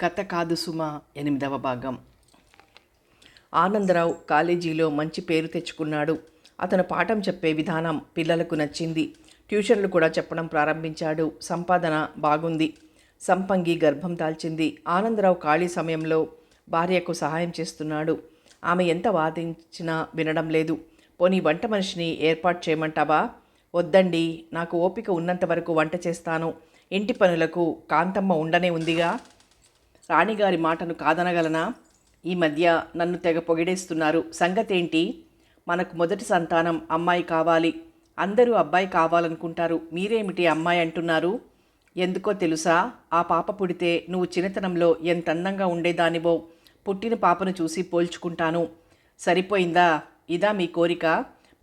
కథ కాదు సుమ 8వ భాగం. ఆనందరావు కాలేజీలో మంచి పేరు తెచ్చుకున్నాడు. అతను పాఠం చెప్పే విధానం పిల్లలకు నచ్చింది. ట్యూషన్లు కూడా చెప్పడం ప్రారంభించాడు. సంపాదన బాగుంది. సంపంగి గర్భం దాల్చింది. ఆనందరావు ఖాళీ సమయంలో భార్యకు సహాయం చేస్తున్నాడు. ఆమె ఎంత వాదించినా వినడం లేదు. పోనీ వంట మనిషిని ఏర్పాటు చేయమంటావా? వద్దండి, నాకు ఓపిక ఉన్నంత వరకు వంట చేస్తాను. ఇంటి పనులకు కాంతమ్మ ఉండనే ఉందిగా. రాణిగారి మాటను కాదనగలనా? ఈ మధ్య నన్ను తెగ పొగిడేస్తున్నారు. సంగతేంటి? మనకు మొదటి సంతానం అమ్మాయి కావాలి. అందరూ అబ్బాయి కావాలనుకుంటారు. మీరేమిటి అమ్మాయి అంటున్నారు? ఎందుకో తెలుసా? ఆ పాప పుడితే నువ్వు చిన్నతనంలో ఎంత అందంగా ఉండేదానివో పుట్టిన పాపను చూసి పోల్చుకుంటాను. సరిపోయిందా? ఇదా మీ కోరిక?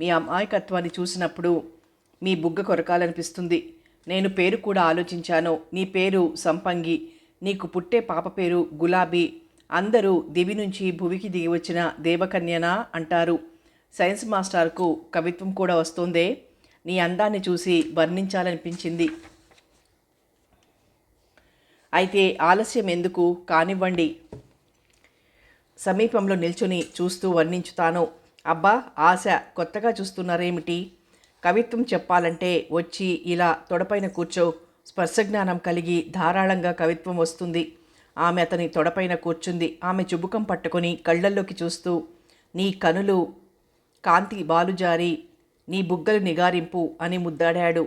మీ అమాయకత్వాన్ని చూసినప్పుడు మీ బుగ్గ కొరకాలనిపిస్తుంది. నేను పేరు కూడా ఆలోచించాను. నీ పేరు సంపంగి. నీకు పుట్టే పాప పేరు గులాబీ. అందరూ దివి నుంచి భువికి దిగి వచ్చిన దేవకన్యనా అంటారు. సైన్స్ మాస్టర్కు కవిత్వం కూడా వస్తుందే. నీ అందాన్ని చూసి వర్ణించాలనిపించింది. అయితే ఆలస్యం ఎందుకు? కానివ్వండి. సమీపంలో నిల్చుని చూస్తూ వర్ణించుతాను. అబ్బా, ఆశ. కొత్తగా చూస్తున్నారేమిటి? కవిత్వం చెప్పాలంటే వచ్చి ఇలా తొడపైన కూర్చో. స్పర్శజ్ఞానం కలిగి ధారాళంగా కవిత్వం వస్తుంది. ఆమె అతని తొడపైన కూర్చుంది. ఆమె చుబుకం పట్టుకొని కళ్ళల్లోకి చూస్తూ, నీ కనులు కాంతి బాలుజారి, నీ బుగ్గలు నిగారింపు అని ముద్దాడాడు.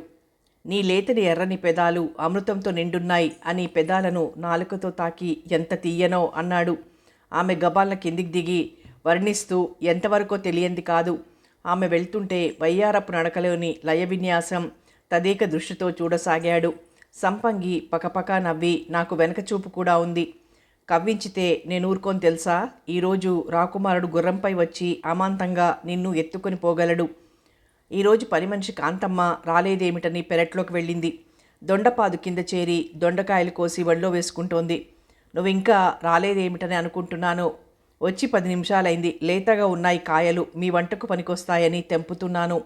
నీ లేతని ఎర్రని పెదాలు అమృతంతో నిండున్నాయి అని పెదాలను నాలుకతో తాకి ఎంత తీయనో అన్నాడు. ఆమె గబాల కిందికి దిగి వర్ణిస్తూ ఎంతవరకో తెలియంది కాదు. ఆమె వెళ్తుంటే వయ్యారపు నడకలోని లయ విన్యాసం తదేక దృష్టితో చూడసాగాడు. సంపంగి పకపక నవ్వి, నాకు వెనక చూపు కూడా ఉంది. కవ్వించితే నేను ఊరుకొని తెలుసా? ఈరోజు రాకుమారుడు గుర్రంపై వచ్చి అమాంతంగా నిన్ను ఎత్తుకొని పోగలడు. ఈరోజు పని మనిషి కాంతమ్మ రాలేదేమిటని పెరట్లోకి వెళ్ళింది. దొండపాదు కింద చేరి దొండకాయలు కోసి వడిలో వేసుకుంటోంది. నువ్వింకా రాలేదేమిటని అనుకుంటున్నాను. వచ్చి 10 నిమిషాలైంది. లేతగా ఉన్నాయి కాయలు. మీ వంటకు పనికొస్తాయని తెంపుతున్నాను.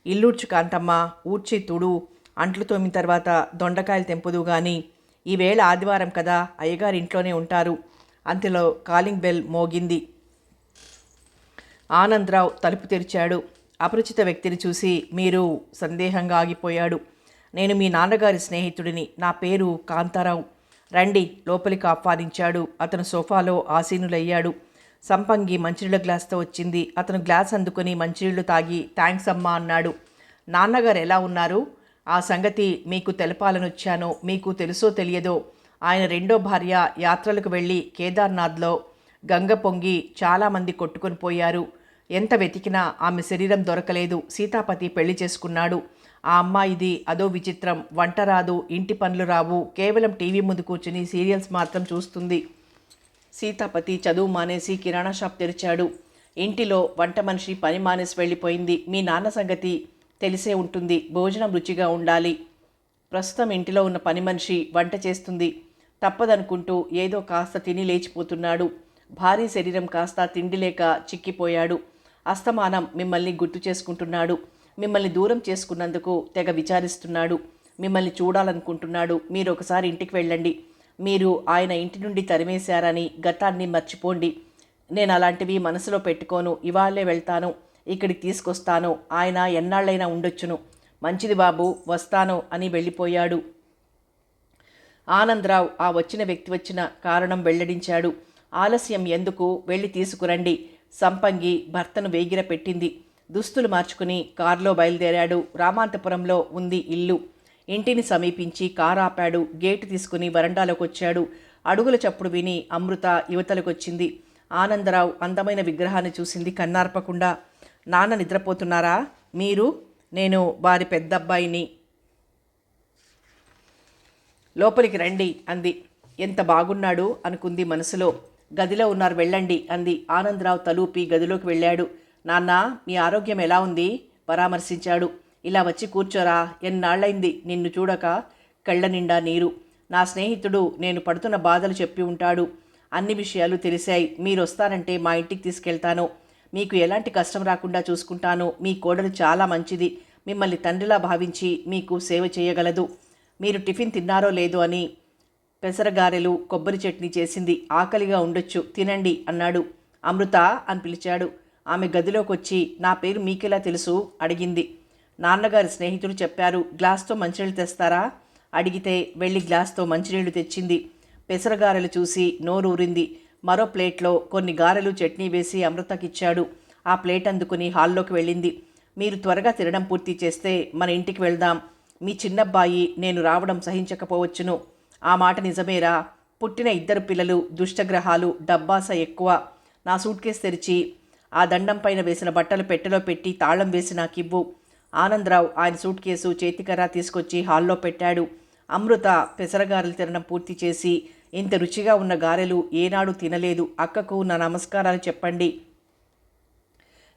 ఇల్లూడ్చు కాంతమ్మ, ఊడ్చి తుడు. అంట్లు తోమిన తర్వాత దొండకాయలు తెంపుదు గాని. ఈవేళ ఆదివారం కదా, అయ్యగారు ఇంట్లోనే ఉంటారు. అంతలో కాలింగ్ బెల్ మోగింది. ఆనందరావు తలుపు తెరిచాడు. అపరిచిత వ్యక్తిని చూసి మీరు సందేహంగా ఆగిపోయాడు. నేను మీ నాన్నగారి స్నేహితుడిని. నా పేరు కాంతారావు. రండి, లోపలికి ఆహ్వానించాడు. అతను సోఫాలో ఆసీనులయ్యాడు. సంపంగి మంచినీళ్ళ గ్లాస్తో వచ్చింది. అతను గ్లాస్ అందుకొని మంచినీళ్లు తాగి థ్యాంక్స్ అమ్మా అన్నాడు. నాన్నగారు ఎలా ఉన్నారు? ఆ సంగతి మీకు తెలపాలనొచ్చాను. మీకు తెలుసో తెలియదో, ఆయన రెండో భార్య యాత్రలకు వెళ్ళి కేదార్నాథ్లో గంగ పొంగి చాలామంది కొట్టుకొని పోయారు. ఎంత వెతికినా ఆమె శరీరం దొరకలేదు. సీతాపతి పెళ్లి చేసుకున్నాడు. ఆ అమ్మాయిది అదో విచిత్రం. వంట రాదు, ఇంటి పనులు రావు. కేవలం టీవీ ముందు కూర్చుని సీరియల్స్ మాత్రం చూస్తుంది. సీతాపతి చదువు మానేసి కిరాణా షాప్ తెరిచాడు. ఇంటిలో వంట మనిషి పని మానేసి వెళ్ళిపోయింది. మీ నాన్న సంగతి తెలిసే ఉంటుంది. భోజనం రుచిగా ఉండాలి. ప్రస్తుతం ఇంటిలో ఉన్న పని మనిషి వంట చేస్తుంది. తప్పదనుకుంటూ ఏదో కాస్త తిని లేచిపోతున్నాడు. భారీ శరీరం కాస్త తిండి లేక చిక్కిపోయాడు. అస్తమానం మిమ్మల్ని గుర్తు చేసుకుంటున్నాడు. మిమ్మల్ని దూరం చేసుకున్నందుకు తెగ విచారిస్తున్నాడు. మిమ్మల్ని చూడాలనుకుంటున్నాడు. మీరు ఒకసారి ఇంటికి వెళ్ళండి. మీరు ఆయన ఇంటి నుండి తరిమేశారని గతాన్ని మర్చిపోండి. నేను అలాంటివి మనసులో పెట్టుకోను. ఇవాళే వెళ్తాను. ఇక్కడికి తీసుకొస్తాను. ఆయన ఎన్నాళ్ళైనా ఉండొచ్చును. మంచిది బాబు, వస్తాను అని వెళ్ళిపోయాడు. ఆనందరావు ఆ వచ్చిన వ్యక్తి వచ్చిన కారణం వెల్లడించాడు. ఆలస్యం ఎందుకు? వెళ్ళి తీసుకురండి. సంపంగి భర్తను వేగిర పెట్టింది. దుస్తులు మార్చుకుని కారులో బయలుదేరాడు. రామాంతపురంలో ఉంది ఇల్లు. ఇంటిని సమీపించి కారు ఆపాడు. గేటు తీసుకుని వరండాలోకి వచ్చాడు. అడుగుల చప్పుడు విని అమృత యువతలకొచ్చింది. ఆనందరావు అందమైన విగ్రహాన్ని చూసింది కన్నార్పకుండా. నాన్న నిద్రపోతున్నారా? మీరు? నేను వారి పెద్దబ్బాయిని. లోపలికి రండి అంది. ఎంత బాగున్నాడు అనుకుంది మనసులో. గదిలో ఉన్నారు, వెళ్ళండి అంది. ఆనందరావు తలూపి గదిలోకి వెళ్ళాడు. నాన్న, మీ ఆరోగ్యం ఎలా ఉంది? పరామర్శించాడు. ఇలా వచ్చి కూర్చోరా, ఎన్నాళ్ళైంది నిన్ను చూడక. కళ్ళ నిండా నీరు. నా స్నేహితుడు నేను పడుతున్న బాధలు చెప్పి ఉంటాడు. అన్ని విషయాలు తెలిసాయి. మీరు వస్తారంటే మా ఇంటికి తీసుకెళ్తాను. మీకు ఎలాంటి కష్టం రాకుండా చూసుకుంటాను. మీ కోడలు చాలా మంచిది. మిమ్మల్ని తండ్రిలా భావించి మీకు సేవ చేయగలదు. మీరు టిఫిన్ తిన్నారో లేదో అని పెసరగారెలు, కొబ్బరి చట్నీ చేసింది. ఆకలిగా ఉండొచ్చు, తినండి అన్నాడు. అమృత అని పిలిచాడు. ఆమె గదిలోకొచ్చి నా పేరు మీకెలా తెలుసు అడిగింది. నాన్నగారి స్నేహితుడు చెప్పారు. గ్లాస్తో మంచినీళ్ళు తెస్తారా అడిగితే వెళ్ళి గ్లాస్తో మంచినీళ్లు తెచ్చింది. పెసరగారెలు చూసి నోరూరింది. మరో ప్లేట్లో కొన్ని గారెలు చట్నీ వేసి అమృతకిచ్చాడు. ఆ ప్లేట్ అందుకుని హాల్లోకి వెళ్ళింది. మీరు త్వరగా తినడం పూర్తి చేస్తే మన ఇంటికి వెళ్దాం. మీ చిన్నబ్బాయి నేను రావడం సహించకపోవచ్చును. ఆ మాట నిజమేరా? పుట్టిన 2 పిల్లలు దుష్టగ్రహాలు, డబ్బాస ఎక్కువ. నా సూట్ కేసు తెరిచి ఆ దండం పైన వేసిన బట్టలు పెట్టెలో పెట్టి తాళం వేసి నాకివ్వు. ఆనందరావు ఆయన సూట్ కేసు చేతికర్ర తీసుకొచ్చి హాల్లో పెట్టాడు. అమృత పెసరగారెలు తినడం పూర్తి చేసి ఇంత రుచిగా ఉన్న గారెలు ఏనాడు తినలేదు. అక్కకు నా నమస్కారాలు చెప్పండి.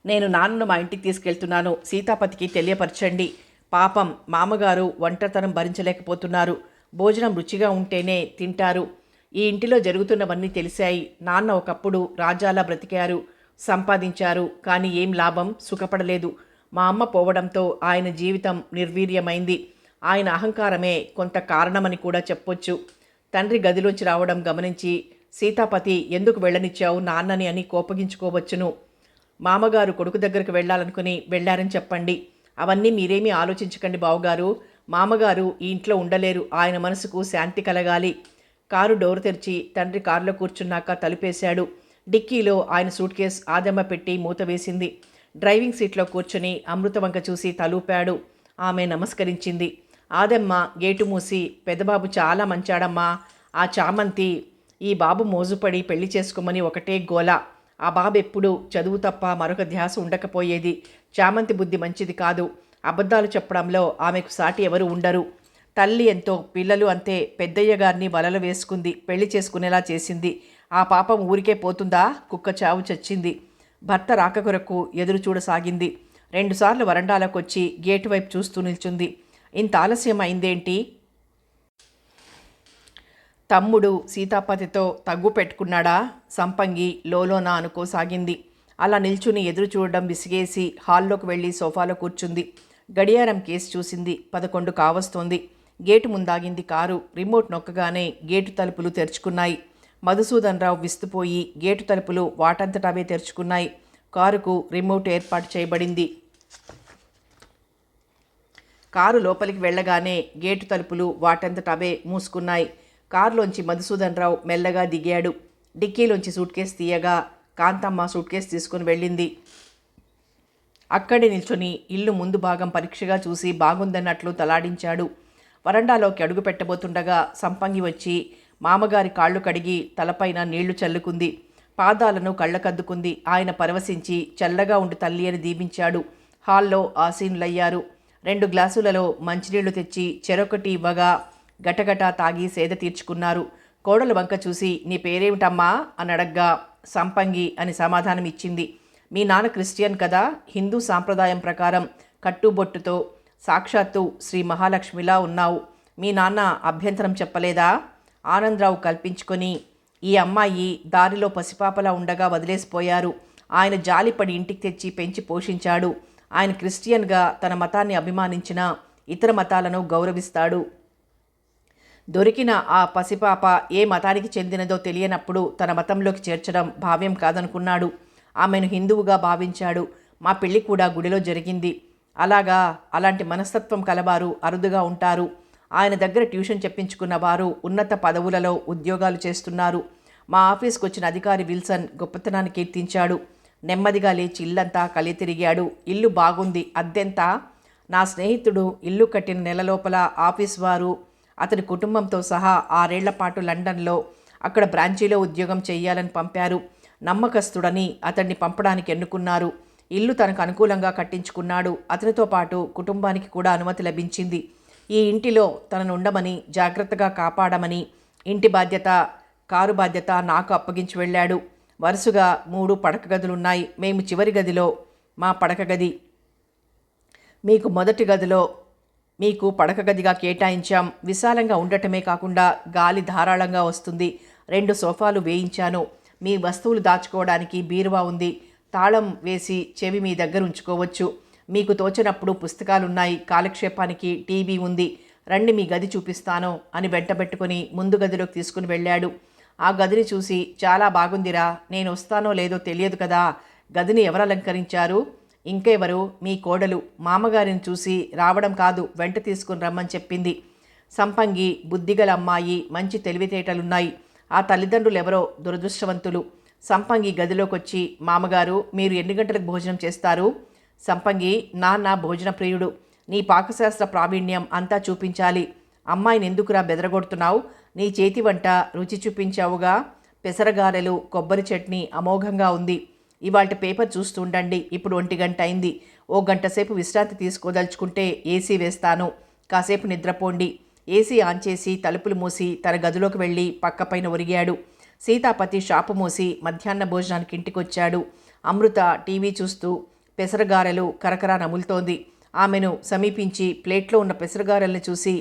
నేను నాన్నను మా ఇంటికి తీసుకెళ్తున్నాను. సీతాపతికి తెలియపరచండి. పాపం మామగారు ఒంటరితనం భరించలేకపోతున్నారు. భోజనం రుచిగా ఉంటేనే తింటారు. ఈ ఇంటిలో జరుగుతున్నవన్నీ తెలిసాయి. నాన్న ఒకప్పుడు రాజాలా బ్రతికారు, సంపాదించారు. కానీ ఏం లాభం? సుఖపడలేదు. మా అమ్మ పోవడంతో ఆయన జీవితం నిర్వీర్యమైంది. ఆయన అహంకారమే కొంత కారణమని కూడా చెప్పొచ్చు. తండ్రి గదిలోంచి రావడం గమనించి సీతాపతి ఎందుకు వెళ్ళనిచ్చావు నాన్నని అని కోపగించుకోవచ్చును. మామగారు కొడుకు దగ్గరకు వెళ్ళాలనుకుని వెళ్ళారని చెప్పండి. అవన్నీ మీరేమీ ఆలోచించకండి బావగారు. మామగారు ఈ ఇంట్లో ఉండలేరు. ఆయన మనసుకు శాంతి కలగాలి. కారు డోర్ తెరిచి తండ్రి కారులో కూర్చున్నాక తలుపేశాడు. డిక్కీలో ఆయన సూట్ కేసు ఆదమ్మ పెట్టి మూత వేసింది. డ్రైవింగ్ సీట్లో కూర్చుని అమృత వంక చూసి తలూపాడు. ఆమె నమస్కరించింది. ఆదమ్మ గేటు మూసి పెద్దబాబు చాలా మంచాడమ్మా. ఆ చామంతి ఈ బాబు మోజుపడి పెళ్లి చేసుకోమని ఒకటే గోల. ఆ బాబు ఎప్పుడు చదువు తప్ప మరొక ధ్యాస ఉండకపోయేది. చామంతి బుద్ధి మంచిది కాదు. అబద్ధాలు చెప్పడంలో ఆమెకు సాటి ఎవరు ఉండరు. తల్లి ఎంతో, పిల్లలు అంతే. పెద్దయ్య గారిని వలలో వేసుకుంది, పెళ్లి చేసుకునేలా చేసింది. ఆ పాపం ఊరికే పోతుందా? కుక్క చావు చచ్చింది. భర్త రాక కొరకు ఎదురు చూడసాగింది. 2 సార్లు వరండాలోకొచ్చి గేటు వైపు చూస్తూ నిల్చుంది. ఇంత ఆలస్యం అయిందేంటి? తమ్ముడు సీతాపతితో తగ్గు పెట్టుకున్నాడా? సంపంగి లోలోన అనుకోసాగింది. అలా నిల్చుని ఎదురు చూడడం విసిగేసి హాల్లోకి వెళ్ళి సోఫాలో కూర్చుంది. గడియారం కేసు చూసింది. 11 కావస్తోంది. గేటు ముందాగింది కారు. రిమోట్ నొక్కగానే గేటు తలుపులు తెరుచుకున్నాయి. మధుసూదన్ రావు విస్తుపోయి గేటు తలుపులు వాటంతటవే తెరుచుకున్నాయి. కారుకు రిమోట్ ఏర్పాటు చేయబడింది. కారు లోపలికి వెళ్ళగానే గేటు తలుపులు వాటంతటవే మూసుకున్నాయి. కారులోంచి మధుసూదన్ రావు మెల్లగా దిగాడు. డిక్కీలోంచి సూట్ కేసు తీయగా కాంతమ్మ సూట్ కేసు తీసుకుని వెళ్ళింది. అక్కడే నిల్చొని ఇల్లు ముందు భాగం పరీక్షగా చూసి బాగుందన్నట్లు తలాడించాడు. వరండాలోకి అడుగు పెట్టబోతుండగా సంపంగి వచ్చి మామగారి కాళ్ళు కడిగి తలపైన నీళ్లు చల్లుకుంది. పాదాలను కళ్ళకద్దుకుంది. ఆయన పరవశించి చల్లగా ఉండి తల్లి అని దీవించాడు. హాల్లో ఆసీనులయ్యారు. 2 గ్లాసులలో మంచినీళ్లు తెచ్చి చెరొకటి ఇవ్వగా గటగట తాగి సేద తీర్చుకున్నారు. కోడలు వంక చూసి నీ పేరేమిటమ్మా అని అడగ్గా సంపంగి అని సమాధానం ఇచ్చింది. మీ నాన్న క్రిస్టియన్ కదా? హిందూ సాంప్రదాయం ప్రకారం కట్టుబొట్టుతో సాక్షాత్తు శ్రీ మహాలక్ష్మిలా ఉన్నావు. మీ నాన్న అభ్యంతరం చెప్పలేదా? ఆనందరావు కల్పించుకొని ఈ అమ్మాయి దారిలో పసిపాపలా ఉండగా వదిలేసిపోయారు. ఆయన జాలిపడి ఇంటికి తెచ్చి పెంచి పోషించాడు. ఆయన క్రిస్టియన్గా తన మతాన్ని అభిమానించిన ఇతర మతాలను గౌరవిస్తాడు. దొరికిన ఆ పసిపాప ఏ మతానికి చెందినదో తెలియనప్పుడు తన మతంలోకి చేర్చడం భావ్యం కాదనుకున్నాడు. ఆమెను హిందువుగా భావించాడు. మా పెళ్లి కూడా గుడిలో జరిగింది. అలాంటి మనస్తత్వం కలవారు అరుదుగా ఉంటారు. ఆయన దగ్గర ట్యూషన్ చెప్పించుకున్న వారు ఉన్నత పదవులలో ఉద్యోగాలు చేస్తున్నారు. మా ఆఫీస్కి వచ్చిన అధికారి విల్సన్ గొప్పతనాన్ని కీర్తించాడు. నెమ్మదిగా లేచి ఇల్లంతా కలి తిరిగాడు. ఇల్లు బాగుంది, అద్దెంత? నా స్నేహితుడు ఇల్లు కట్టిన నెల లోపల ఆఫీస్ వారు అతని కుటుంబంతో సహా 6 ఏళ్ల పాటు లండన్లో అక్కడ బ్రాంచీలో ఉద్యోగం చేయాలని పంపారు. నమ్మకస్తుడని అతన్ని పంపడానికి ఎన్నుకున్నారు. ఇల్లు తనకు అనుకూలంగా కట్టించుకున్నాడు. అతనితో పాటు కుటుంబానికి కూడా అనుమతి లభించింది. ఈ ఇంటిలో తనను ఉండమని, జాగ్రత్తగా కాపాడమని, ఇంటి బాధ్యత, కారు బాధ్యత నాకు అప్పగించి వెళ్ళాడు. వరుసగా 3 పడక గదులున్నాయి. మేము చివరి గదిలో మా పడక గది. మీకు మొదటి గదిలో మీకు పడక గదిగా కేటాయించాం. విశాలంగా ఉండటమే కాకుండా గాలి ధారాళంగా వస్తుంది. 2 సోఫాలు వేయించాను. మీ వస్తువులు దాచుకోవడానికి బీరువా ఉంది. తాళం వేసి చెవి మీ దగ్గర ఉంచుకోవచ్చు. మీకు తోచినప్పుడు పుస్తకాలున్నాయి. కాలక్షేపానికి టీవీ ఉంది. రండి మీ గది చూపిస్తాను అని వెంటబెట్టుకుని ముందు గదిలోకి తీసుకుని వెళ్ళాడు. ఆ గదిని చూసి చాలా బాగుందిరా, నేను వస్తానో లేదో తెలియదు కదా, గదిని ఎవరు అలంకరించారు? ఇంకెవరు? మీ కోడలు మామగారిని చూసి రావడం కాదు, వెంట తీసుకుని రమ్మని చెప్పింది. సంపంగి బుద్ధిగల అమ్మాయి, మంచి తెలివితేటలున్నాయి. ఆ తల్లిదండ్రులు ఎవరో దురదృష్టవంతులు. సంపంగి గదిలోకొచ్చి, మామగారు మీరు ఎన్ని గంటలకు భోజనం చేస్తారు? సంపంగి, నాన్న భోజన ప్రియుడు, నీ పాకశాస్త్ర ప్రావీణ్యం అంతా చూపించాలి. అమ్మాయిని ఎందుకురా బెదరగొడుతున్నావు? నీ చేతి వంట రుచి చూపించావుగా. పెసరగారెలు, కొబ్బరి చట్నీ అమోఘంగా ఉంది. ఇవాళ పేపర్ చూస్తూ ఉండండి. ఇప్పుడు 1 గంట అయింది. ఓ గంట సేపు విశ్రాంతి తీసుకోదలుచుకుంటే ఏసీ వేస్తాను, కాసేపు నిద్రపోండి. ఏసీ ఆన్ చేసి తలుపులు మూసి తన గదిలోకి వెళ్ళి పక్కపైన ఒరిగాడు. సీతాపతి షాపు మూసి మధ్యాహ్న భోజనానికి ఇంటికొచ్చాడు. అమృత టీవీ చూస్తూ పెసరగారెలు కరకరా నములుతోంది. ఆమెను సమీపించి ప్లేట్లో ఉన్న పెసరగారెల్ని చూసి,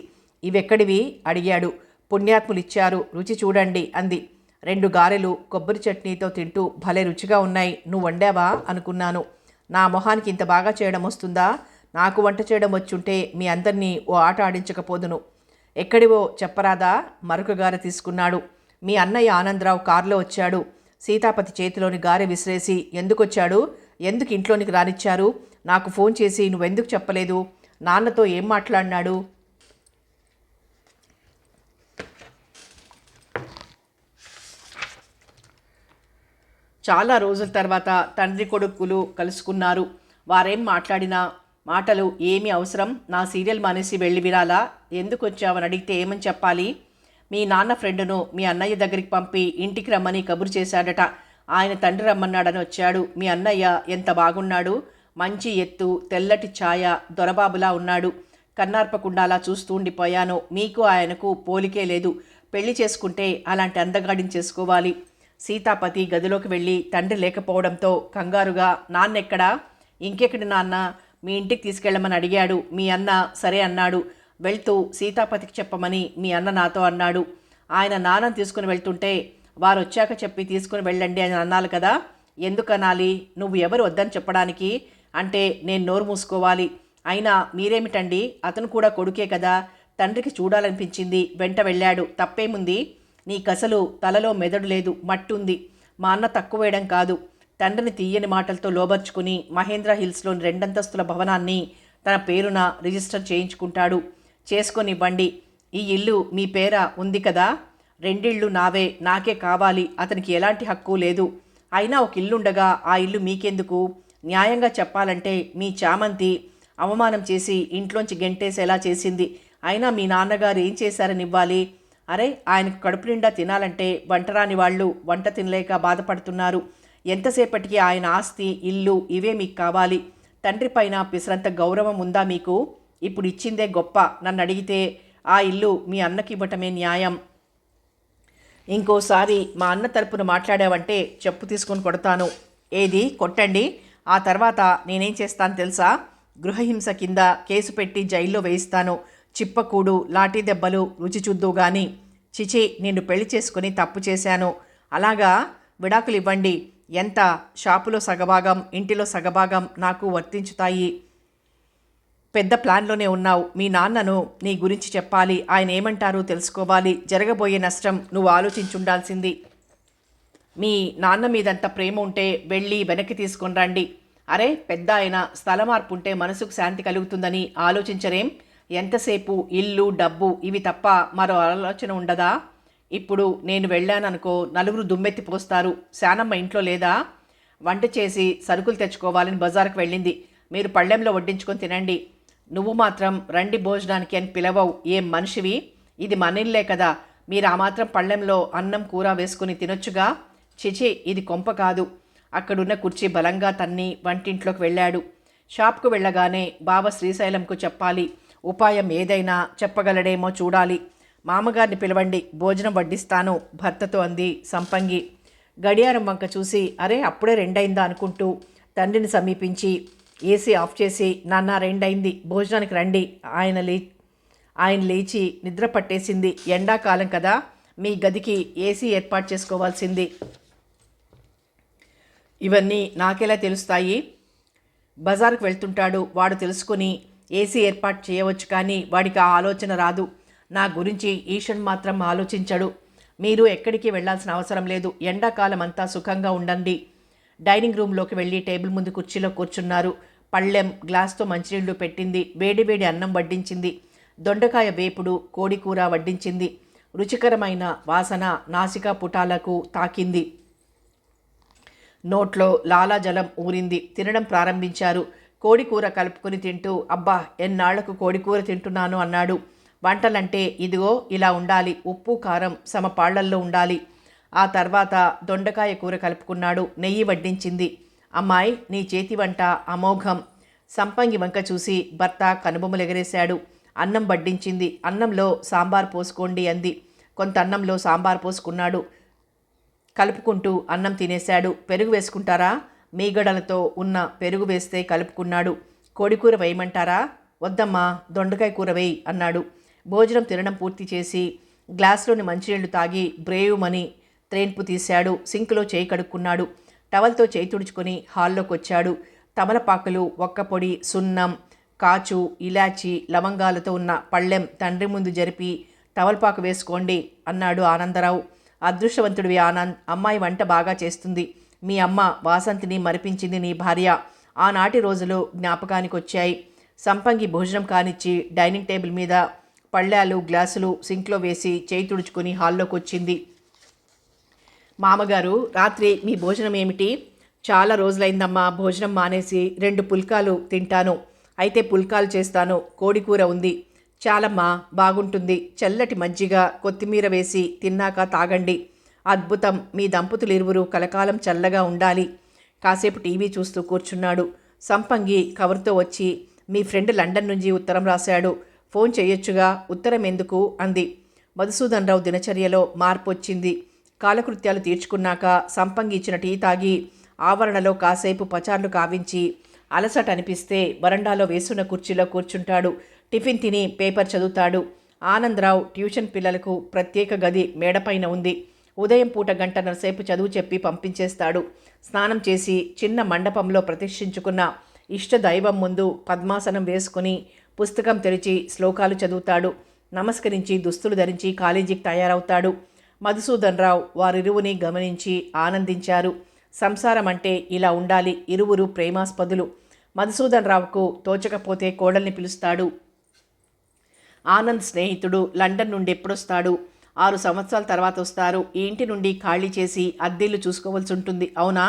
ఇవెక్కడివి అడిగాడు. పుణ్యాత్ములిచ్చారు, రుచి చూడండి అంది. 2 గారెలు కొబ్బరి చట్నీతో తింటూ, భలే రుచిగా ఉన్నాయి, నువ్వు వండావా అనుకున్నాను. నా మొహానికి ఇంత బాగా చేయడం వస్తుందా? నాకు వంట చేయడం వచ్చుంటే మీ అందరినీ ఓ ఆట ఆడించకపోదును. ఎక్కడివో చెప్పరాదా? మరొక గారె తీసుకున్నాడు. మీ అన్నయ్య ఆనందరావు కారులో వచ్చాడు. సీతాపతి చేతిలోని గారె విసిరేసి, ఎందుకొచ్చాడు? ఎందుకు ఇంట్లోనికి రానిచ్చారు? నాకు ఫోన్ చేసి నువ్వెందుకు చెప్పలేదు? నాన్నతో ఏం మాట్లాడినాడు? చాలా రోజుల తర్వాత తండ్రి కొడుకులు కలుసుకున్నారు. వారేం మాట్లాడినా మాటలు ఏమీ అవసరం? నా సీరియల్ మానేసి వెళ్ళి వినాలా? ఎందుకు వచ్చావని అడిగితే ఏమని చెప్పాలి? మీ నాన్న ఫ్రెండును మీ అన్నయ్య దగ్గరికి పంపి ఇంటికి రమ్మని కబురు చేశాడట. ఆయన తండ్రి రమ్మన్నాడని వచ్చాడు. మీ అన్నయ్య ఎంత బాగున్నాడు, మంచి ఎత్తు, తెల్లటి ఛాయ, దొరబాబులా ఉన్నాడు. కన్నార్పకుండా అలా చూస్తూ ఉండిపోయాను. మీకు ఆయనకు పోలికే లేదు. పెళ్లి చేసుకుంటే అలాంటి అందగాడిని చేసుకోవాలి. సీతాపతి గదిలోకి వెళ్ళి తండ్రి లేకపోవడంతో కంగారుగా, నాన్నెక్కడా? ఇంకెక్కడి నాన్న? మీ ఇంటికి తీసుకెళ్ళమని అడిగాడు. మీ అన్న సరే అన్నాడు. వెళ్తూ సీతాపతికి చెప్పమని మీ అన్న నాతో అన్నాడు. ఆయన నాన్నని తీసుకుని వెళ్తుంటే, వారు వచ్చాక చెప్పి తీసుకుని వెళ్ళండి అని అన్నాను కదా. ఎందుకు అనాలి? నువ్వు ఎవరు వద్దని చెప్పడానికి? అంటే నేను నోరు మూసుకోవాలి. అయినా మీరేమిటండి, అతను కూడా కొడుకే కదా. తండ్రికి చూడాలనిపించింది, వెంట వెళ్ళాడు, తప్పేముంది? నీకసలు తలలో మెదడు లేదు, మట్టుంది. మా అన్న తక్కువ వేయడం కాదు, తండ్రిని తీయని మాటలతో లోబర్చుకుని మహేంద్ర హిల్స్లోని 2 అంతస్తుల భవనాన్ని తన పేరున రిజిస్టర్ చేయించుకుంటాడు. చేసుకొనివ్వండి. ఈ ఇల్లు మీ పేర ఉంది కదా. 2 ఇళ్ళు నావే, నాకే కావాలి. అతనికి ఎలాంటి హక్కు లేదు. అయినా ఒక ఇల్లుండగా ఆ ఇల్లు మీకెందుకు? న్యాయంగా చెప్పాలంటే మీ చామంతి అవమానం చేసి ఇంట్లోంచి గెంటేసేలా చేసింది. అయినా మీ నాన్నగారు ఏం చేశారని ఇవ్వాలి? అరే, ఆయనకు కడుపు నిండా తినాలంటే వంటరాని వాళ్ళు వంట తినలేక బాధపడుతున్నారు. ఎంతసేపటికి ఆయన ఆస్తి, ఇల్లు ఇవే మీకు కావాలి. తండ్రి పైన పిసరంత గౌరవం ఉందా మీకు? ఇప్పుడు ఇచ్చిందే గొప్ప. నన్ను అడిగితే ఆ ఇల్లు మీ అన్నకి ఇవ్వటమే న్యాయం. ఇంకోసారి మా అన్న తరపున మాట్లాడావంటే చెప్పు తీసుకొని కొడతాను. ఏది కొట్టండి. ఆ తర్వాత నేనేం చేస్తాను తెలుసా? గృహహింస కింద కేసు పెట్టి జైల్లో వేయిస్తాను. చిప్పకూడు, లాఠీ దెబ్బలు రుచి చూద్దు గాని. చిచి, నిన్ను పెళ్లి చేసుకుని తప్పు చేశాను. అలాగా? విడాకులు ఇవ్వండి. ఎంత? షాపులో సగభాగం, ఇంటిలో సగభాగం నాకు వర్తించుతాయి. పెద్ద ప్లాన్లోనే ఉన్నావు. మీ నాన్నను నీ గురించి చెప్పాలి. ఆయన ఏమంటారో తెలుసుకోవాలి. జరగబోయే నష్టం నువ్వు ఆలోచించుండాల్సింది. మీ నాన్న మీదంత ప్రేమ ఉంటే వెళ్ళి వెనక్కి తీసుకొని రండి. అరే, పెద్ద ఆయన స్థల మార్పు ఉంటే మనసుకు శాంతి కలుగుతుందని ఆలోచించరేం? ఎంతసేపు ఇల్లు, డబ్బు ఇవి తప్ప మరో ఆలోచన ఉండదా? ఇప్పుడు నేను వెళ్ళాననుకో, నలుగురు దుమ్మెత్తి పోస్తారు. శానమ్మ ఇంట్లో లేదా? వంట చేసి సరుకులు తెచ్చుకోవాలని బజారుకు వెళ్ళింది. మీరు పళ్ళెంలో వడ్డించుకొని తినండి. నువ్వు మాత్రం రండి భోజనానికి అని పిలవవు. ఏం మనిషివి? ఇది మన ఇల్లే కదా. మీరు ఆ మాత్రం పళ్ళెంలో అన్నం కూర వేసుకుని తినొచ్చుగా. చిచి, ఇది కొంప కాదు. అక్కడున్న కుర్చీ బలంగా తన్ని వంటింట్లోకి వెళ్ళాడు. షాప్కు వెళ్ళగానే బావ శ్రీశైలంకు చెప్పాలి. ఉపాయం ఏదైనా చెప్పగలడేమో చూడాలి. మామగారిని పిలవండి, భోజనం వడ్డిస్తాను భర్తతో అంది సంపంగి. గడియారం వంక చూసి, అరే అప్పుడే 2 అయిందా అనుకుంటూ తండ్రిని సమీపించి ఏసీ ఆఫ్ చేసి, నాన్న 2 అయింది, భోజనానికి రండి. ఆయన లేచి నిద్ర పట్టేసింది. ఎండాకాలం కదా, మీ గదికి ఏసీ ఏర్పాటు చేసుకోవాల్సింది. ఇవన్నీ నాకెలా తెలుస్తాయి? బజార్కు వెళ్తుంటాడు వాడు. తెలుసుకుని ఏసీ ఏర్పాటు చేయవచ్చు, కానీ వాడికి ఆ ఆలోచన రాదు. నా గురించి ఈషన్ మాత్రం ఆలోచించడు. మీరు ఎక్కడికి వెళ్లాల్సిన అవసరం లేదు. ఎండాకాలం అంతా సుఖంగా ఉండండి. డైనింగ్ రూమ్లోకి వెళ్ళి టేబుల్ ముందు కుర్చీలో కూర్చున్నారు. పళ్ళెం గ్లాస్తో మంచినీళ్లు పెట్టింది. వేడివేడి అన్నం వడ్డించింది. దొండకాయ వేపుడు, కోడికూర వడ్డించింది. రుచికరమైన వాసన నాసికా పుటాలకు తాకింది. నోట్లో లాలాజలం ఊరింది. తినడం ప్రారంభించారు. కోడికూర కలుపుకొని తింటూ, అబ్బా ఎన్నాళ్లకు కోడికూర తింటున్నాను అన్నాడు. వంటలంటే ఇదిగో ఇలా ఉండాలి. ఉప్పు కారం సమపాళ్లల్లో ఉండాలి. ఆ తర్వాత దొండకాయ కూర కలుపుకున్నాడు. నెయ్యి వడ్డించింది. అమ్మాయి, నీ చేతి వంట అమోఘం. సంపంగి వంక చూసి భర్త కనుబొమ్మలెగరేశాడు. అన్నం వడ్డించింది. అన్నంలో సాంబార్ పోసుకోండి అంది. కొంత అన్నంలో సాంబార్ పోసుకున్నాడు. కలుపుకుంటూ అన్నం తినేశాడు. పెరుగు వేసుకుంటారా? మీగడలతో ఉన్న పెరుగు వేస్తే కలుపుకున్నాడు. కోడికూర వేయమంటారా? వద్దమ్మా, దొండకాయ కూర వేయి అన్నాడు. భోజనం తినడం పూర్తి చేసి గ్లాసులోని మంచినీళ్లు తాగి బ్రేవుమని త్రేన్పు తీశాడు. సింకులో చేయి కడుక్కున్నాడు. టవల్తో చేయి తుడుచుకొని హాల్లోకి వచ్చాడు. తమలపాకులు, ఒక్కపొడి, సున్నం, కాచు, ఇలాచి, లవంగాలతో ఉన్న పళ్ళెం తండ్రి ముందు జరిపి తమలపాకు వేసుకోండి అన్నాడు ఆనందరావు. అదృష్టవంతుడివి ఆనంద్, అమ్మాయి వంట బాగా చేస్తుంది. మీ అమ్మ వాసంతిని మరిపించింది నీ భార్య. ఆనాటి రోజులు జ్ఞాపకానికి వచ్చాయి. సంపంగి భోజనం కానిచ్చి డైనింగ్ టేబుల్ మీద పళ్ళాలు, గ్లాసులు సింక్లో వేసి చేయి తుడుచుకుని హాల్లోకి వచ్చింది. మామగారు, రాత్రి మీ భోజనం ఏమిటి? చాలా రోజులైందమ్మా భోజనం మానేసి. 2 పుల్కాలు తింటాను. అయితే పుల్కాలు చేస్తాను. కోడికూర ఉంది. చాలమ్మా, బాగుంటుంది. చల్లటి మజ్జిగ, కొత్తిమీర వేసి తిన్నాక తాగండి. అద్భుతం. మీ దంపతులు ఇరువురు కలకాలం చల్లగా ఉండాలి. కాసేపు టీవీ చూస్తూ కూర్చున్నాడు. సంపంగి కవర్తో వచ్చి, మీ ఫ్రెండ్ లండన్ నుంచి ఉత్తరం రాశాడు. ఫోన్ చేయొచ్చుగా, ఉత్తరం ఎందుకు అంది. మధుసూదన్ రావు దినచర్యలో మార్పు వచ్చింది. కాలకృత్యాలు తీర్చుకున్నాక సంపంగి ఇచ్చిన టీ తాగి ఆవరణలో కాసేపు పచార్లు కావించి అలసట అనిపిస్తే వరండాలో వేసున్న కుర్చీలో కూర్చుంటాడు. టిఫిన్ తిని పేపర్ చదువుతాడు. ఆనందరావు ట్యూషన్ పిల్లలకు ప్రత్యేక గది మేడపైన ఉంది. ఉదయం పూట గంటన్నరసేపు చదువు చెప్పి పంపించేస్తాడు. స్నానం చేసి చిన్న మండపంలో ప్రతిష్ఠించుకున్న ఇష్టదైవం ముందు పద్మాసనం వేసుకుని పుస్తకం తెరిచి శ్లోకాలు చదువుతాడు. నమస్కరించి దుస్తులు ధరించి కాలేజీకి తయారవుతాడు. మధుసూదన్ రావు వారిరువుని గమనించి ఆనందించారు. సంసారం అంటే ఇలా ఉండాలి. ఇరువురు ప్రేమాస్పదులు. మధుసూదన్ రావుకు తోచకపోతే కోడల్ని పిలుస్తాడు. ఆనంద్ స్నేహితుడు లండన్ నుండి ఎప్పుడొస్తాడు? 6 సంవత్సరాల తర్వాత వస్తారు. ఈ ఇంటి నుండి ఖాళీ చేసి అద్దెల్లు చూసుకోవాల్సి ఉంటుంది. అవునా?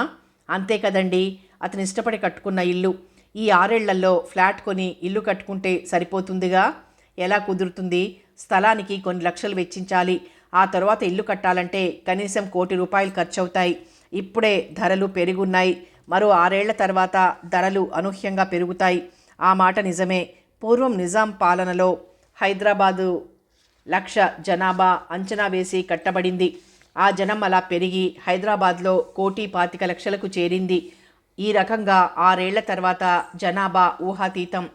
అంతే కదండి. అతను ఇష్టపడి కట్టుకున్న ఇల్లు. ఈ 6 ఏళ్లలో ఫ్లాట్ కొని ఇల్లు కట్టుకుంటే సరిపోతుందిగా. ఎలా కుదురుతుంది? స్థలానికి కొన్ని లక్షలు వెచ్చించాలి. ఆ తర్వాత ఇల్లు కట్టాలంటే కనీసం 1 కోటి రూపాయలు ఖర్చవుతాయి. ఇప్పుడే ధరలు పెరుగున్నాయి. మరో 6 ఏళ్ల తర్వాత ధరలు అనూహ్యంగా పెరుగుతాయి. ఆ మాట నిజమే. పూర్వం నిజాం పాలనలో హైదరాబాదు 1,00,000 జనాభా అంచనా వేసి కట్టబడింది. ఆ జనం అలా పెరిగి హైదరాబాద్లో 1,25,00,000కు చేరింది. ఈ రకంగా 6 ఏళ్ల తర్వాత జనాభా ఊహాతీతం.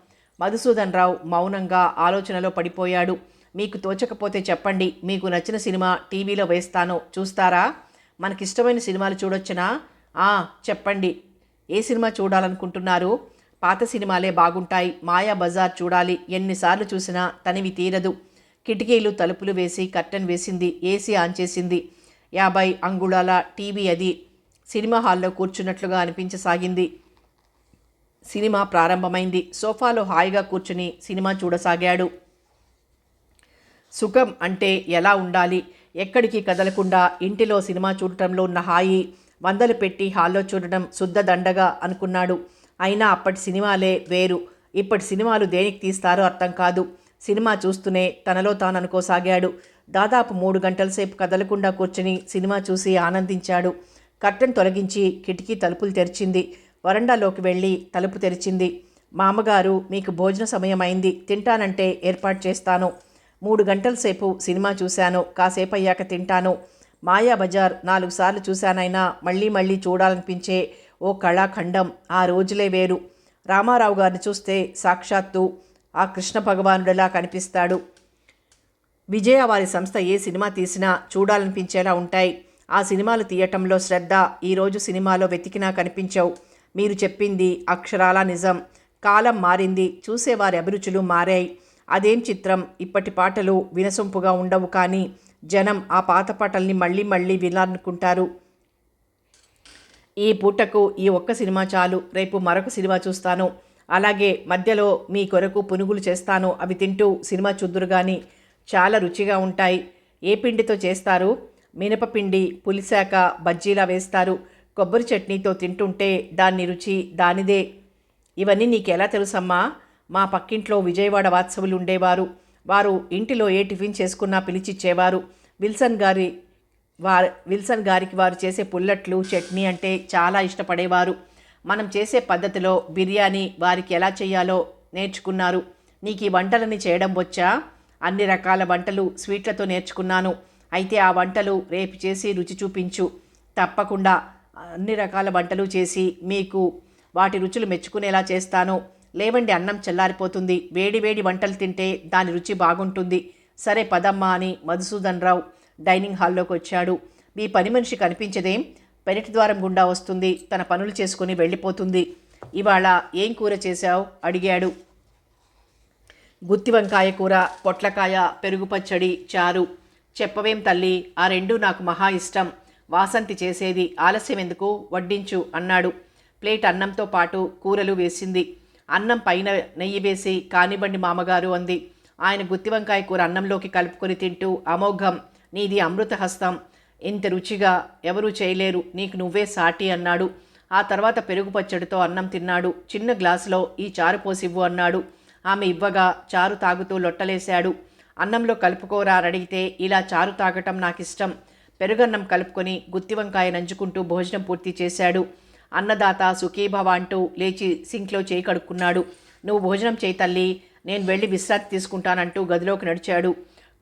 మధుసూదన్ రావు మౌనంగా ఆలోచనలో పడిపోయాడు. మీకు తోచకపోతే చెప్పండి. మీకు నచ్చిన సినిమా టీవీలో వేస్తాను, చూస్తారా? మనకిష్టమైన సినిమాలు చూడొచ్చునా? చెప్పండి. ఏ సినిమా చూడాలనుకుంటున్నారు? పాత సినిమాలే బాగుంటాయి. మాయా బజార్ చూడాలి. ఎన్నిసార్లు చూసినా తనివి తీరదు. కిటికీలు తలుపులు వేసి కర్టెన్ వేసింది. ఏసీ ఆన్ చేసింది. 50 అంగుళాల టీవీ అది. సినిమా హాల్లో కూర్చున్నట్లుగా అనిపించసాగింది. సినిమా ప్రారంభమైంది. సోఫాలో హాయిగా కూర్చుని సినిమా చూడసాగాడు. సుఖం అంటే ఎలా ఉండాలి? ఎక్కడికి కదలకుండా ఇంటిలో సినిమా చూడటంలో ఉన్న హాయి 100 పెట్టి హాల్లో చూడడం శుద్ధ దండగా అనుకున్నాడు. అయినా అప్పటి సినిమాలే వేరు. ఇప్పటి సినిమాలు దేనికి తీస్తారో అర్థం కాదు. సినిమా చూస్తూనే తనలో తాను అనుకోసాగాడు. దాదాపు 3 గంటల సేపు కదలకుండా కూర్చుని సినిమా చూసి ఆనందించాడు. కర్టెన్ తొలగించి కిటికీ తలుపులు తెరిచింది. వరండాలోకి వెళ్ళి తలుపు తెరిచింది. మామగారు, మీకు భోజన సమయం అయింది. తింటానంటే ఏర్పాటు చేస్తాను. 3 గంటల సేపు సినిమా చూశాను. కాసేపు అయ్యాక తింటాను. మాయాబజార్ 4 సార్లు చూశానైనా మళ్ళీ మళ్ళీ చూడాలనిపించే ఓ కళాఖండం. ఆ రోజులే వేరు. రామారావు గారిని చూస్తే సాక్షాత్తు ఆ కృష్ణ భగవానుడిలా కనిపిస్తాడు. విజయ వారి సంస్థ ఏ సినిమా తీసినా చూడాలనిపించేలా ఉంటాయి. ఆ సినిమాలు తీయటంలో శ్రద్ధ ఈరోజు సినిమాలో వెతికినా కనిపించవు. మీరు చెప్పింది అక్షరాలా నిజం. కాలం మారింది, చూసేవారి అభిరుచులు మారాయి. అదేం చిత్రం, ఇప్పటి పాటలు వినసొంపుగా ఉండవు, కానీ జనం ఆ పాత పాటల్ని మళ్ళీ మళ్ళీ వినాలనుకుంటారు. ఈ పూటకు ఈ ఒక్క సినిమా చాలు, రేపు మరొక సినిమా చూస్తాను. అలాగే మధ్యలో మీ కొరకు పునుగులు చేస్తాను, అవి తింటూ సినిమా చూద్దురు కానీ చాలా రుచిగా ఉంటాయి. ఏ పిండితో చేస్తారు? మినపపిండి పులిశాక బజ్జీలా వేస్తారు. కొబ్బరి చట్నీతో తింటుంటే దాన్ని రుచి దానిదే. ఇవన్నీ నీకెలా తెలుసమ్మా? మా పక్కింట్లో విజయవాడ వాత్సవులు ఉండేవారు. వారు ఇంటిలో ఏ టిఫిన్ చేసుకున్నా పిలిచిచ్చేవారు. విల్సన్ గారికి వారు చేసే పుల్లట్లు చట్నీ అంటే చాలా ఇష్టపడేవారు. మనం చేసే పద్ధతిలో బిర్యానీ వారికి ఎలా చేయాలో నేర్చుకున్నారు. నీకు ఈ వంటలని చేయడం వచ్చా? అన్ని రకాల వంటలు స్వీట్లతో నేర్చుకున్నాను. అయితే ఆ వంటలు రేపు చేసి రుచి చూపించు. తప్పకుండా అన్ని రకాల వంటలు చేసి మీకు వాటి రుచులు మెచ్చుకునేలా చేస్తాను. లేవండి, అన్నం చల్లారిపోతుంది. వేడి వేడి వంటలు తింటే దాని రుచి బాగుంటుంది. సరే పదమ్మా అని మధుసూదన్ రావు డైనింగ్ హాల్లోకి వచ్చాడు. మీ పని మనిషి కనిపించదేం? పెరటి ద్వారం గుండా వస్తుంది, తన పనులు చేసుకుని వెళ్ళిపోతుంది. ఇవాళ ఏం కూర చేశావు అడిగాడు. గుత్తి వంకాయ కూర, పొట్లకాయ, పెరుగు పచ్చడి, చారు. చెప్పవేం తల్లి, ఆ రెండూ నాకు మహా ఇష్టం. వాసంతి చేసేది, ఆలస్యం ఎందుకు, వడ్డించు అన్నాడు. ప్లేట్ అన్నంతో పాటు కూరలు వేసింది. అన్నం పైన నెయ్యి వేసి కానివ్వండి మామగారు అంది. ఆయన గుత్తి వంకాయ కూర అన్నంలోకి కలుపుకొని తింటూ, అమోఘం, నీది అమృత హస్తం, ఇంత రుచిగా ఎవరూ చేయలేరు, నీకు నువ్వే సాటి అన్నాడు. ఆ తర్వాత పెరుగు పచ్చడితో అన్నం తిన్నాడు. చిన్న గ్లాసులో ఈ చారు పోసివ్వు అన్నాడు. ఆమె ఇవ్వగా చారు తాగుతూ లొట్టలేశాడు. అన్నంలో కలుపుకోరా అని అడిగితే, ఇలా చారు తాగటం నాకిష్టం. పెరుగన్నం కలుపుకొని గుత్తి వంకాయ నంచుకుంటూ భోజనం పూర్తి చేశాడు. అన్నదాత సుఖీభవ అంటూ లేచి సింక్లో చేయి కడుక్కున్నాడు. నువ్వు భోజనం చేయి తల్లి, నేను వెళ్ళి విశ్రాంతి తీసుకుంటానంటూ గదిలోకి నడిచాడు.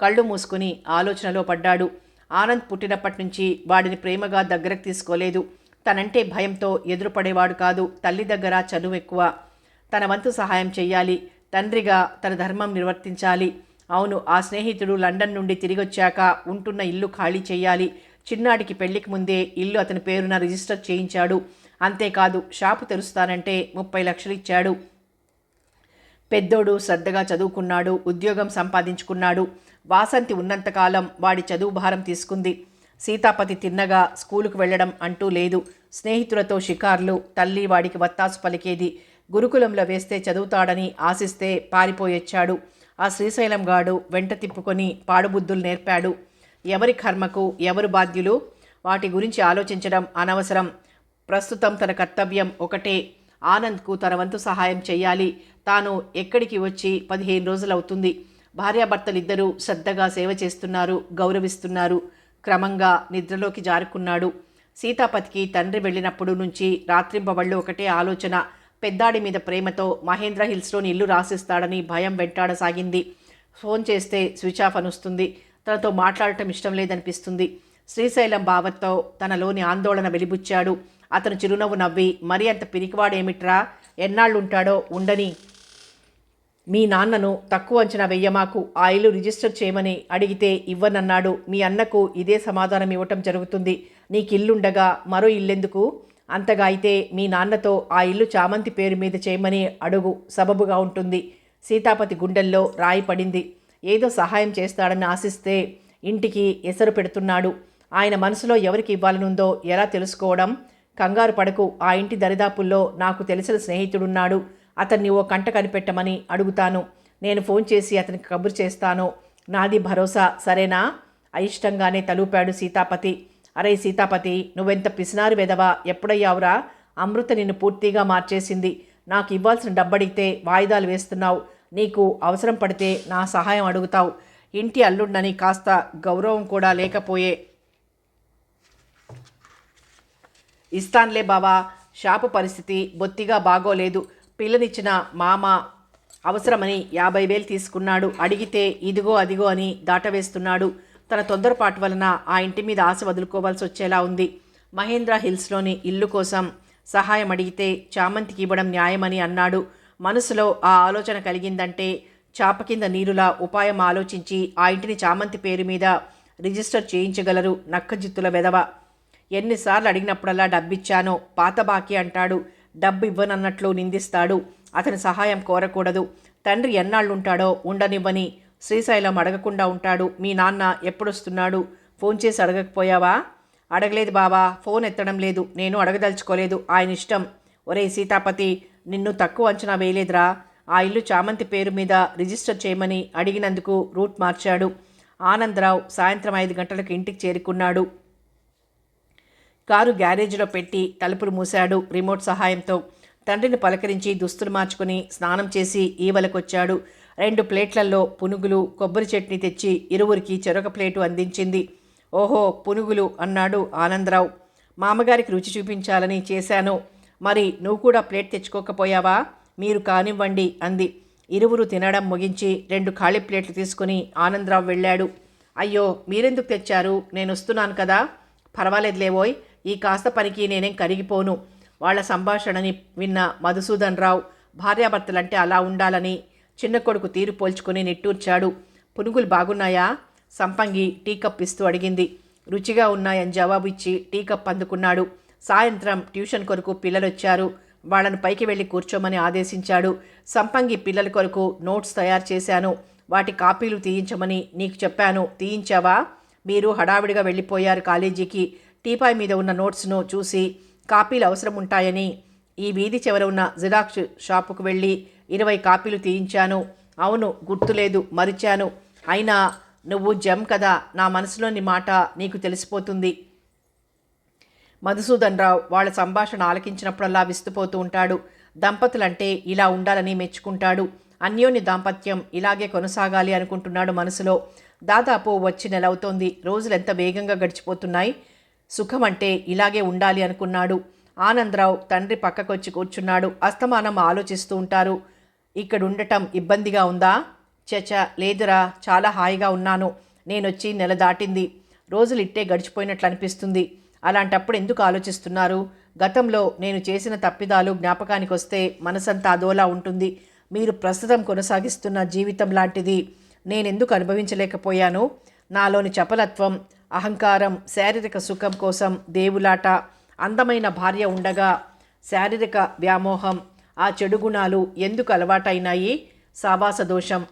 కళ్ళు మూసుకుని ఆలోచనలో పడ్డాడు. ఆనంద్ పుట్టినప్పటి నుంచి వాడిని ప్రేమగా దగ్గరకు తీసుకోలేదు. తనంటే భయంతో ఎదురుపడేవాడు కాదు. తల్లి దగ్గర చనువు ఎక్కువ. తన వంతు సహాయం చెయ్యాలి. తండ్రిగా తన ధర్మం నిర్వర్తించాలి. అవును, ఆ స్నేహితుడు లండన్ నుండి తిరిగొచ్చాక ఉంటున్న ఇల్లు ఖాళీ చేయాలి. చిన్నాడికి పెళ్లికి ముందే ఇల్లు అతని పేరున రిజిస్టర్ చేయించాడు. అంతేకాదు, షాపు తెరుస్తానంటే 30 లక్షలు ఇచ్చాడు. పెద్దోడు శ్రద్ధగా చదువుకున్నాడు, ఉద్యోగం సంపాదించుకున్నాడు. వాసంతి ఉన్నంతకాలం వాడి చదువు భారం తీసుకుంది. సీతాపతి తిన్నగా స్కూలుకు వెళ్ళడం అంటూ లేదు. స్నేహితులతో షికార్లు, తల్లి వాడికి వత్తాసు పలికేది. గురుకులంలో వేస్తే చదువుతాడని ఆశిస్తే పారిపోయొచ్చాడు. ఆ శ్రీశైలం గాడు వెంట తిప్పుకొని పాడుబుద్ధులు నేర్పాడు. ఎవరి కర్మకు ఎవరు బాధ్యులు? వాటి గురించి ఆలోచించడం అనవసరం. ప్రస్తుతం తన కర్తవ్యం ఒకటే, ఆనంద్కు తన వంతు సహాయం చెయ్యాలి. తాను ఎక్కడికి వచ్చి 15 రోజులవుతుంది. భార్యాభర్తలిద్దరూ శ్రద్ధగా సేవ చేస్తున్నారు, గౌరవిస్తున్నారు. క్రమంగా నిద్రలోకి జారుకున్నాడు. సీతాపతికి తండ్రి వెళ్ళినప్పుడు నుంచి రాత్రింబవళ్ళు ఒకటే ఆలోచన. పెద్దాడి మీద ప్రేమతో మహేంద్ర హిల్స్లోని ఇల్లు రాసిస్తాడని భయం వెంటాడసాగింది. ఫోన్ చేస్తే స్విచ్ ఆఫ్ అనుస్తుంది. తనతో మాట్లాడటం ఇష్టం లేదనిపిస్తుంది. శ్రీశైలం బావతో తనలోని ఆందోళన వెలిబుచ్చాడు. అతను చిరునవ్వు నవ్వి, మరీ అంత పిరికివాడేమిట్రా, ఎన్నాళ్ళుంటాడో ఉండని. మీ నాన్నను తక్కువ అంచనా వెయ్యమాకు. ఆ ఇల్లు రిజిస్టర్ చేయమని అడిగితే ఇవ్వనన్నాడు. మీ అన్నకు ఇదే సమాధానం ఇవ్వటం జరుగుతుంది. నీకు ఇల్లుండగా మరో ఇల్లెందుకు? అంతగా అయితే మీ నాన్నతో ఆ ఇల్లు చామంతి పేరు మీద చేయమని అడుగు, సబబుగా ఉంటుంది. సీతాపతి గుండెల్లో రాయి పడింది. ఏదో సహాయం చేస్తాడని ఆశిస్తే ఇంటికి ఎసరు పెడుతున్నాడు. ఆయన మనసులో ఎవరికి ఇవ్వాలనుందో ఎలా తెలుసుకోవడం? కంగారు పడకు, ఆ ఇంటి దరిదాపుల్లో నాకు తెలిసిన స్నేహితుడున్నాడు. అతన్ని ఓ కంట కనిపెట్టమని అడుగుతాను. నేను ఫోన్ చేసి అతనికి కబురు చేస్తాను. నాది భరోసా, సరేనా? అయిష్టంగానే తలూపాడు సీతాపతి. అరే సీతాపతి, నువ్వెంత పిసినారి వెదవా, ఎప్పుడయ్యావురా? అమృత నిన్ను పూర్తిగా మార్చేసింది. నాకు ఇవ్వాల్సిన డబ్బడిగితే వాయిదాలు వేస్తున్నావు. నీకు అవసరం పడితే నా సహాయం అడుగుతావు. ఇంటి అల్లుండని కాస్త గౌరవం కూడా లేకపోయే. ఇస్తాన్లే బావా, షాపు పరిస్థితి బొత్తిగా బాగోలేదు. పిల్లనిచ్చిన మామ అవసరమని 50,000 తీసుకున్నాడు. అడిగితే ఇదిగో అదిగో అని దాటవేస్తున్నాడు. తన తొందరపాటు వలన ఆ ఇంటి మీద ఆశ వదులుకోవాల్సి వచ్చేలా ఉంది. మహేంద్ర హిల్స్లోని ఇల్లు కోసం సహాయం అడిగితే చామంతికి ఇవ్వడం న్యాయమని అన్నాడు. మనసులో ఆ ఆలోచన కలిగిందంటే చాప కింద నీరులా ఉపాయం ఆలోచించి ఆ ఇంటిని చామంతి పేరు మీద రిజిస్టర్ చేయించగలరు నక్కజిత్తుల వెధవ. ఎన్నిసార్లు అడిగినప్పుడల్లా డబ్బిచ్చానో, పాత బాకీ అంటాడు. డబ్బు ఇవ్వనన్నట్లు నిందిస్తాడు. అతని సహాయం కోరకూడదు. తండ్రి ఎన్నాళ్ళుంటాడో ఉండనివ్వని. శ్రీశైలం అడగకుండా ఉంటాడు. మీ నాన్న ఎప్పుడొస్తున్నాడు? ఫోన్ చేసి అడగకపోయావా? అడగలేదు బావా, ఫోన్ ఎత్తడం లేదు. నేను అడగదలుచుకోలేదు, ఆయన ఇష్టం. ఒరే సీతాపతి, నిన్ను తక్కువ అంచనా వేయలేదురా. ఆ ఇల్లు చామంతి పేరు మీద రిజిస్టర్ చేయమని అడిగినందుకు రూట్ మార్చాడు. ఆనందరావు సాయంత్రం 5 గంటలకు ఇంటికి చేరుకున్నాడు. కారు గ్యారేజ్లో పెట్టి తలుపులు మూశాడు రిమోట్ సహాయంతో. తండ్రిని పలకరించి దుస్తులు మార్చుకుని స్నానం చేసి ఈవలకొచ్చాడు. 2 ప్లేట్లలో పునుగులు, కొబ్బరి చట్నీ తెచ్చి ఇరువురికి చెరొక ప్లేటు అందించింది. ఓహో, పునుగులు అన్నాడు ఆనందరావు. మామగారికి రుచి చూపించాలని చేశాను. మరి నువ్వు కూడా ప్లేట్ తెచ్చుకోకపోయావా? మీరు కానివ్వండి అంది. ఇరువురు తినడం ముగించి 2 ఖాళీ ప్లేట్లు తీసుకుని ఆనందరావు వెళ్ళాడు. అయ్యో, మీరెందుకు తెచ్చారు? నేను వస్తున్నాను కదా. పర్వాలేదులేవోయ్, ఈ కాస్త పనికి నేనేం కరిగిపోను. వాళ్ల సంభాషణని విన్న మధుసూదన్ రావు భార్యాభర్తలంటే అలా ఉండాలని చిన్న కొడుకు తీరు పోల్చుకుని నిట్టూర్చాడు. పునుగులు బాగున్నాయా? సంపంగి టీ కప్ ఇస్తూ అడిగింది. రుచిగా ఉన్నాయని జవాబు ఇచ్చి టీ కప్ అందుకున్నాడు. సాయంత్రం ట్యూషన్ కొరకు పిల్లలొచ్చారు. వాళ్లను పైకి వెళ్ళి కూర్చోమని ఆదేశించాడు. సంపంగి పిల్లల కొరకు నోట్స్ తయారు చేశాను, వాటి కాపీలు తీయించమని నీకు చెప్పాను, తీయించావా? మీరు హడావిడిగా వెళ్ళిపోయారు కాలేజీకి. టీపాయ్ మీద ఉన్న నోట్స్ను చూసి కాపీలు అవసరం ఉంటాయని ఈ వీధి చివర ఉన్న జిరాక్స్ షాపుకు వెళ్ళి 20 కాపీలు తీయించాను. అవును, గుర్తులేదు, మరిచాను. అయినా నువ్వు జమ్ కదా, నా మనసులోని మాట నీకు తెలిసిపోతుంది. మధుసూదన్ రావు వాళ్ళ సంభాషణ ఆలకించినప్పుడల్లా విస్తుపోతూ ఉంటాడు. దంపతులంటే ఇలా ఉండాలని మెచ్చుకుంటాడు. అన్యోన్య దాంపత్యం ఇలాగే కొనసాగాలి అనుకుంటున్నాడు మనసులో. దాదాపు వచ్చి నెలవుతోంది. రోజులెంత వేగంగా గడిచిపోతున్నాయి. సుఖం అంటే ఇలాగే ఉండాలి అనుకున్నాడు. ఆనందరావు తండ్రి పక్కకొచ్చి కూర్చున్నాడు. అస్తమానం ఆలోచిస్తూ ఉంటారు. ఇక్కడుండటం ఇబ్బందిగా ఉందా? చచ, లేదురా, చాలా హాయిగా ఉన్నాను. నేనొచ్చి నెల దాటింది. రోజులు ఇట్టే గడిచిపోయినట్లు అనిపిస్తుంది. అలాంటప్పుడు ఎందుకు ఆలోచిస్తున్నారు? గతంలో నేను చేసిన తప్పిదాలు జ్ఞాపకానికి వస్తే మనసంతా అదోలా ఉంటుంది. మీరు ప్రస్తుతం కొనసాగిస్తున్న జీవితం లాంటిది నేనెందుకు అనుభవించలేకపోయాను? నాలోని చపలత్వం, అహంకారం, శారీరక సుఖం కోసం దేవులాట, అందమైన భార్య ఉండగా శారీరక వ్యామోహం, ఆ చెడు గుణాలు ఎందుకు అలవాటైనాయి? సావాస దోషం.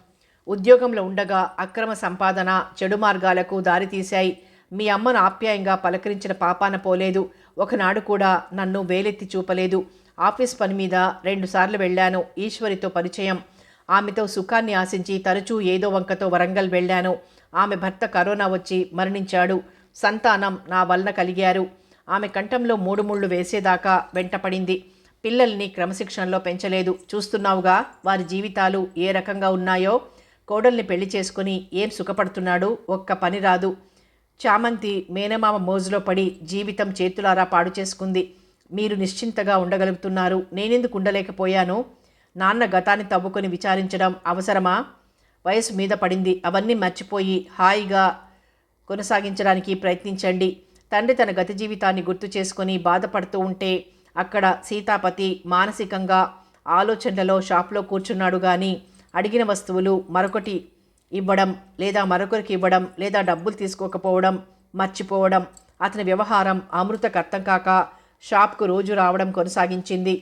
ఉద్యోగంలో ఉండగా అక్రమ సంపాదన, చెడు మార్గాలకు దారితీశాయి. మీ అమ్మను ఆప్యాయంగా పలకరించిన పాపాన పోలేదు. ఒకనాడు కూడా నన్ను వేలెత్తి చూపలేదు. ఆఫీస్ పని మీద 2 సార్లు వెళ్ళాను. ఈశ్వరితో పరిచయం. ఆమెతో సుఖాన్ని ఆశించి తరచూ ఏదో వంకతో వరంగల్ వెళ్ళాను. ఆమె భర్త కరోనా వచ్చి మరణించాడు. సంతానం నా వలన కలిగారు. ఆమె కంఠంలో 3 ముళ్ళు వేసేదాకా వెంటపడింది. పిల్లల్ని క్రమశిక్షణలో పెంచలేదు. చూస్తున్నావుగా వారి జీవితాలు ఏ రకంగా ఉన్నాయో. కోడల్ని పెళ్లి చేసుకుని ఏం సుఖపడుతున్నాడు? ఒక్క పని రాదు. చామంతి మేనమామ మోజులో పడి జీవితం చేతులారా పాడు చేసుకుంది. మీరు నిశ్చింతగా ఉండగలుగుతున్నారు, నేనెందుకు ఉండలేకపోయాను? నాన్న గతాన్ని తవ్వుకొని విచారించడం అవసరమా? వయసు మీద పడింది. అవన్నీ మర్చిపోయి హాయిగా కొనసాగించడానికి ప్రయత్నించండి. తండ్రి తన గత జీవితాన్ని గుర్తు చేసుకొని బాధపడుతూ ఉంటే అక్కడ సీతాపతి మానసికంగా ఆలోచనలలో షాప్లో కూర్చున్నాడు. కానీ అడిగిన వస్తువులు మరొకటి ఇవ్వడం, లేదా మరొకరికి ఇవ్వడం, లేదా డబ్బులు తీసుకోకపోవడం, మర్చిపోవడం. అతని వ్యవహారం అమృతకు అర్థం కాక షాప్కు రోజు రావడం కొనసాగించింది.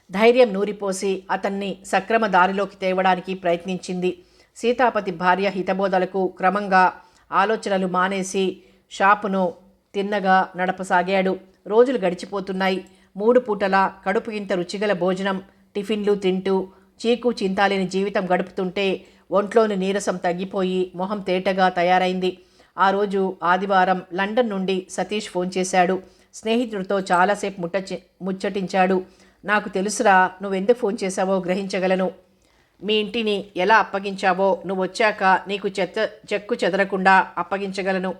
ధైర్యం నూరిపోసి అతన్ని సక్రమ దారిలోకి తేవడానికి ప్రయత్నించింది. సీతాపతి భార్య హితబోధలకు క్రమంగా ఆలోచనలు మానేసి షాపును తిన్నగా నడపసాగాడు. రోజులు గడిచిపోతున్నాయి. 3 పూటలా కడుపు ఇంత రుచిగల భోజనం, టిఫిన్లు తింటూ చీకు చింతాలేని జీవితం గడుపుతుంటే ఒంట్లోని నీరసం తగ్గిపోయి మొహం తేటగా తయారైంది. ఆ రోజు ఆదివారం. లండన్ నుండి సతీష్ ఫోన్ చేశాడు. స్నేహితుడితో చాలాసేపు ముచ్చటించాడు. నాకు తెలుసురా, నువ్వెందుకు ఫోన్ చేశావో గ్రహించగలను. మీ ఇంటిని ఎలా అప్పగించావో నువ్వు వచ్చాక నీకు చెక్కు చెదరకుండా అప్పగించగలను.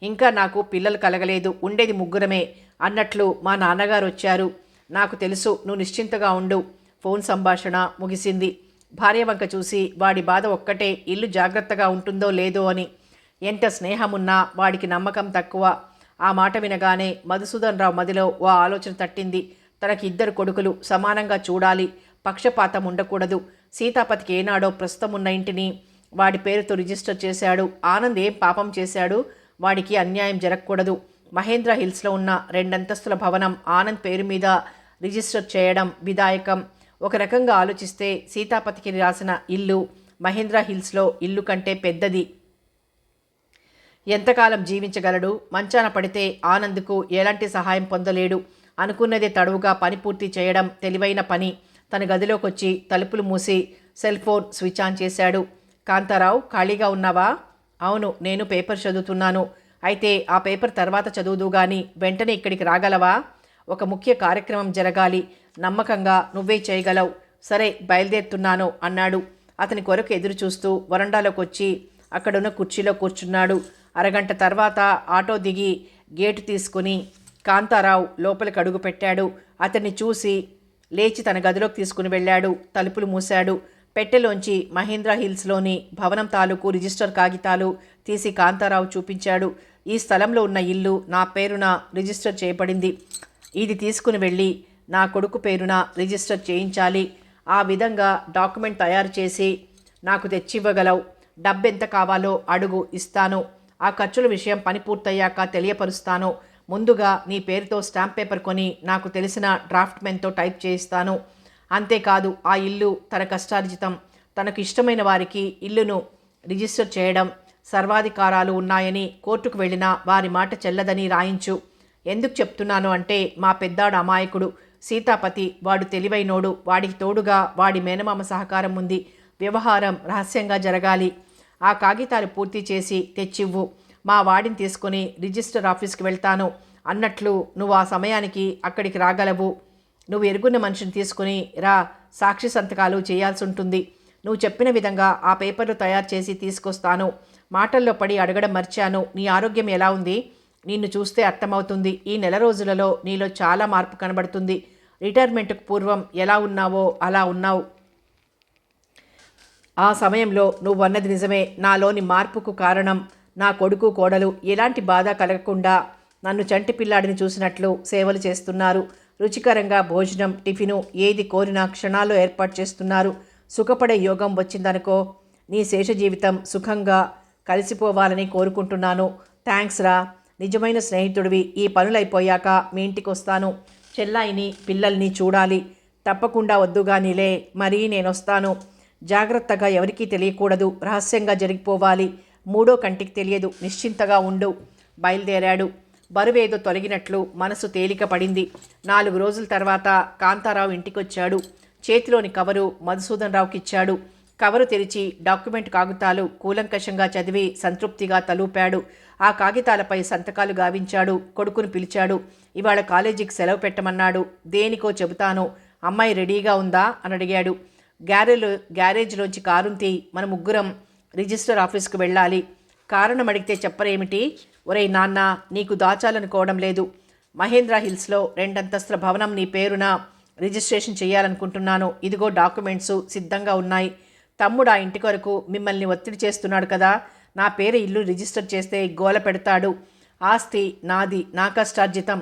ఇంకా నాకు పిల్లలు కలగలేదు, ఉండేది 3 అన్నట్లు మా నాన్నగారు వచ్చారు. నాకు తెలుసు, నువ్వు నిశ్చింతగా ఉండు. ఫోన్ సంభాషణ ముగిసింది. భార్య వంక చూసి వాడి బాధ ఒక్కటే, ఇల్లు జాగ్రత్తగా ఉంటుందో లేదో అని. ఎంత స్నేహమున్నా వాడికి నమ్మకం తక్కువ. ఆ మాట వినగానే మధుసూదన్ రావు మదిలో ఓ ఆలోచన తట్టింది. తనకి 2 కొడుకులు, సమానంగా చూడాలి, పక్షపాతం ఉండకూడదు. సీతాపతికి ఏనాడో ప్రస్తుతం ఉన్న ఇంటిని వాడి పేరుతో రిజిస్టర్ చేశాడు. ఆనంద్ ఏం పాపం చేశాడు? వాడికి అన్యాయం జరగకూడదు. మహేంద్ర హిల్స్లో ఉన్న 2 అంతస్తుల భవనం ఆనంద్ పేరు మీద రిజిస్టర్ చేయడం విధాయకం. ఒక రకంగా ఆలోచిస్తే సీతాపతికి రాసిన ఇల్లు మహేంద్ర హిల్స్లో ఇల్లు కంటే పెద్దది. ఎంతకాలం జీవించగలడు? మంచాన పడితే ఆనంద్కు ఎలాంటి సహాయం పొందలేడు. అనుకున్నదే తడువుగా పని పూర్తి చేయడం తెలివైన పని. తన గదిలోకొచ్చి తలుపులు మూసి సెల్ ఫోన్ స్విచ్ ఆన్ చేశాడు. కాంతారావు, ఖాళీగా ఉన్నావా? అవును, నేను పేపర్ చదువుతున్నాను. అయితే ఆ పేపర్ తర్వాత చదువుదు గాని వెంటనే ఇక్కడికి రాగలవా? ఒక ముఖ్య కార్యక్రమం జరగాలి. నమ్మకంగా నువ్వే చేయగలవు. సరే, బయలుదేరుతున్నాను అన్నాడు. అతని కొరకు ఎదురు చూస్తూ వరండాలోకి వచ్చి అక్కడున్న కుర్చీలో కూర్చున్నాడు. అరగంట తర్వాత ఆటో దిగి గేటు తీసుకుని కాంతారావు లోపలికి అడుగు పెట్టాడు. అతన్ని చూసి లేచి తన గదిలోకి తీసుకుని వెళ్ళాడు. తలుపులు మూశాడు. పెట్టెలోంచి మహేంద్ర హిల్స్లోని భవనం తాలూకు రిజిస్టర్ కాగితాలు తీసి కాంతారావు చూపించాడు. ఈ స్థలంలో ఉన్న ఇల్లు నా పేరున రిజిస్టర్ చేయబడింది. ఇది తీసుకుని వెళ్ళి నా కొడుకు పేరున రిజిస్టర్ చేయించాలి. ఆ విధంగా డాక్యుమెంట్ తయారు చేసి నాకు తెచ్చివ్వగలవు. డబ్బెంత కావాలో అడుగు, ఇస్తాను. ఆ ఖర్చుల విషయం పని పూర్తయ్యాక తెలియపరుస్తాను. ముందుగా నీ పేరుతో స్టాంప్ పేపర్ కొని నాకు తెలిసిన డ్రాఫ్ట్మెన్తో టైప్ చేయిస్తాను. అంతేకాదు, ఆ ఇల్లు తన కష్టార్జితం. తనకు ఇష్టమైన వారికి ఇల్లును రిజిస్టర్ చేయడం సర్వాధికారాలు ఉన్నాయని, కోర్టుకు వెళ్ళినా వారి మాట చెల్లదని రాయించు. ఎందుకు చెప్తున్నాను అంటే, మా పెద్దాడు అమాయకుడు. సీతాపతి వాడు తెలివైనోడు. వాడికి తోడుగా వాడి మేనమామ సహకారం ఉంది. వ్యవహారం రహస్యంగా జరగాలి. ఆ కాగితాలు పూర్తి చేసి తెచ్చివ్వు. మా వాడిని తీసుకుని రిజిస్టర్ ఆఫీస్కి వెళ్తాను. అన్నట్లు నువ్వు ఆ సమయానికి అక్కడికి రాగలవు. నువ్వు ఎరుగున్న మనిషిని తీసుకుని రా. సాక్షి సంతకాలు చేయాల్సి ఉంటుంది. నువ్వు చెప్పిన విధంగా ఆ పేపర్లు తయారు చేసి తీసుకొస్తాను. మాటల్లో పడి అడగడం మర్చాను. నీ ఆరోగ్యం ఎలా ఉంది? నిన్ను చూస్తే అర్థమవుతుంది. ఈ నెల రోజులలో నీలో చాలా మార్పు కనబడుతుంది. రిటైర్మెంట్కు పూర్వం ఎలా ఉన్నావో అలా ఉన్నావు. ఆ సమయంలో నువ్వు అన్నది నిజమే. నాలోని మార్పుకు కారణం నా కొడుకు కోడలు ఎలాంటి బాధ కలగకుండా నన్ను చంటి పిల్లాడిని చూసినట్లు సేవలు చేస్తున్నారు. రుచికరంగా భోజనం, టిఫిను ఏది కోరినా క్షణాల్లో ఏర్పాటు చేస్తున్నారు. సుఖపడే యోగం వచ్చిందనుకో. నీ శేష జీవితం సుఖంగా కలిసిపోవాలని కోరుకుంటున్నాను. థ్యాంక్స్ రా, నిజమైన స్నేహితుడివి. ఈ పనులైపోయాక మీ ఇంటికి వస్తాను. చెల్లాయిని పిల్లల్ని చూడాలి. తప్పకుండా వద్దుగానిలే. మరీ నేనొస్తాను. జాగ్రత్తగా, ఎవరికీ తెలియకూడదు. రహస్యంగా జరిగిపోవాలి. మూడో కంటికి తెలియదు. నిశ్చింతగా ఉండు. బయలుదేరాడు. బరువేదో తొలగినట్లు మనసు తేలిక పడింది. 4 రోజుల తర్వాత కాంతారావు ఇంటికొచ్చాడు. చేతిలోని కవరు మధుసూదన్ రావుకి ఇచ్చాడు. కవరు తెరిచి డాక్యుమెంట్ కాగితాలు కూలంకషంగా చదివి సంతృప్తిగా తలూపాడు. ఆ కాగితాలపై సంతకాలు గావించాడు. కొడుకును పిలిచాడు. ఇవాళ కాలేజీకి సెలవు పెట్టమన్నాడు. దేనికో చెబుతాను. అమ్మాయి రెడీగా ఉందా అని అడిగాడు. గ్యారేజ్లోంచి కారును తీ. మన ముగ్గురం రిజిస్టర్ ఆఫీస్కి వెళ్ళాలి. కారణం అడిగితే చెప్పరేమిటి? ఒరేయ్ నాన్న, నీకు దాచాలనుకోవడం లేదు. మహేంద్ర హిల్స్లో 2 అంతస్తుల భవనం నీ పేరున రిజిస్ట్రేషన్ చేయాలనుకుంటున్నాను. ఇదిగో డాక్యుమెంట్స్ సిద్ధంగా ఉన్నాయి. తమ్ముడు ఆ ఇంటి కొరకు మిమ్మల్ని ఒత్తిడి చేస్తున్నాడు కదా. నా పేరు ఇల్లు రిజిస్టర్ చేస్తే గోల పెడతాడు. ఆస్తి నాది, నా కష్టార్జితం.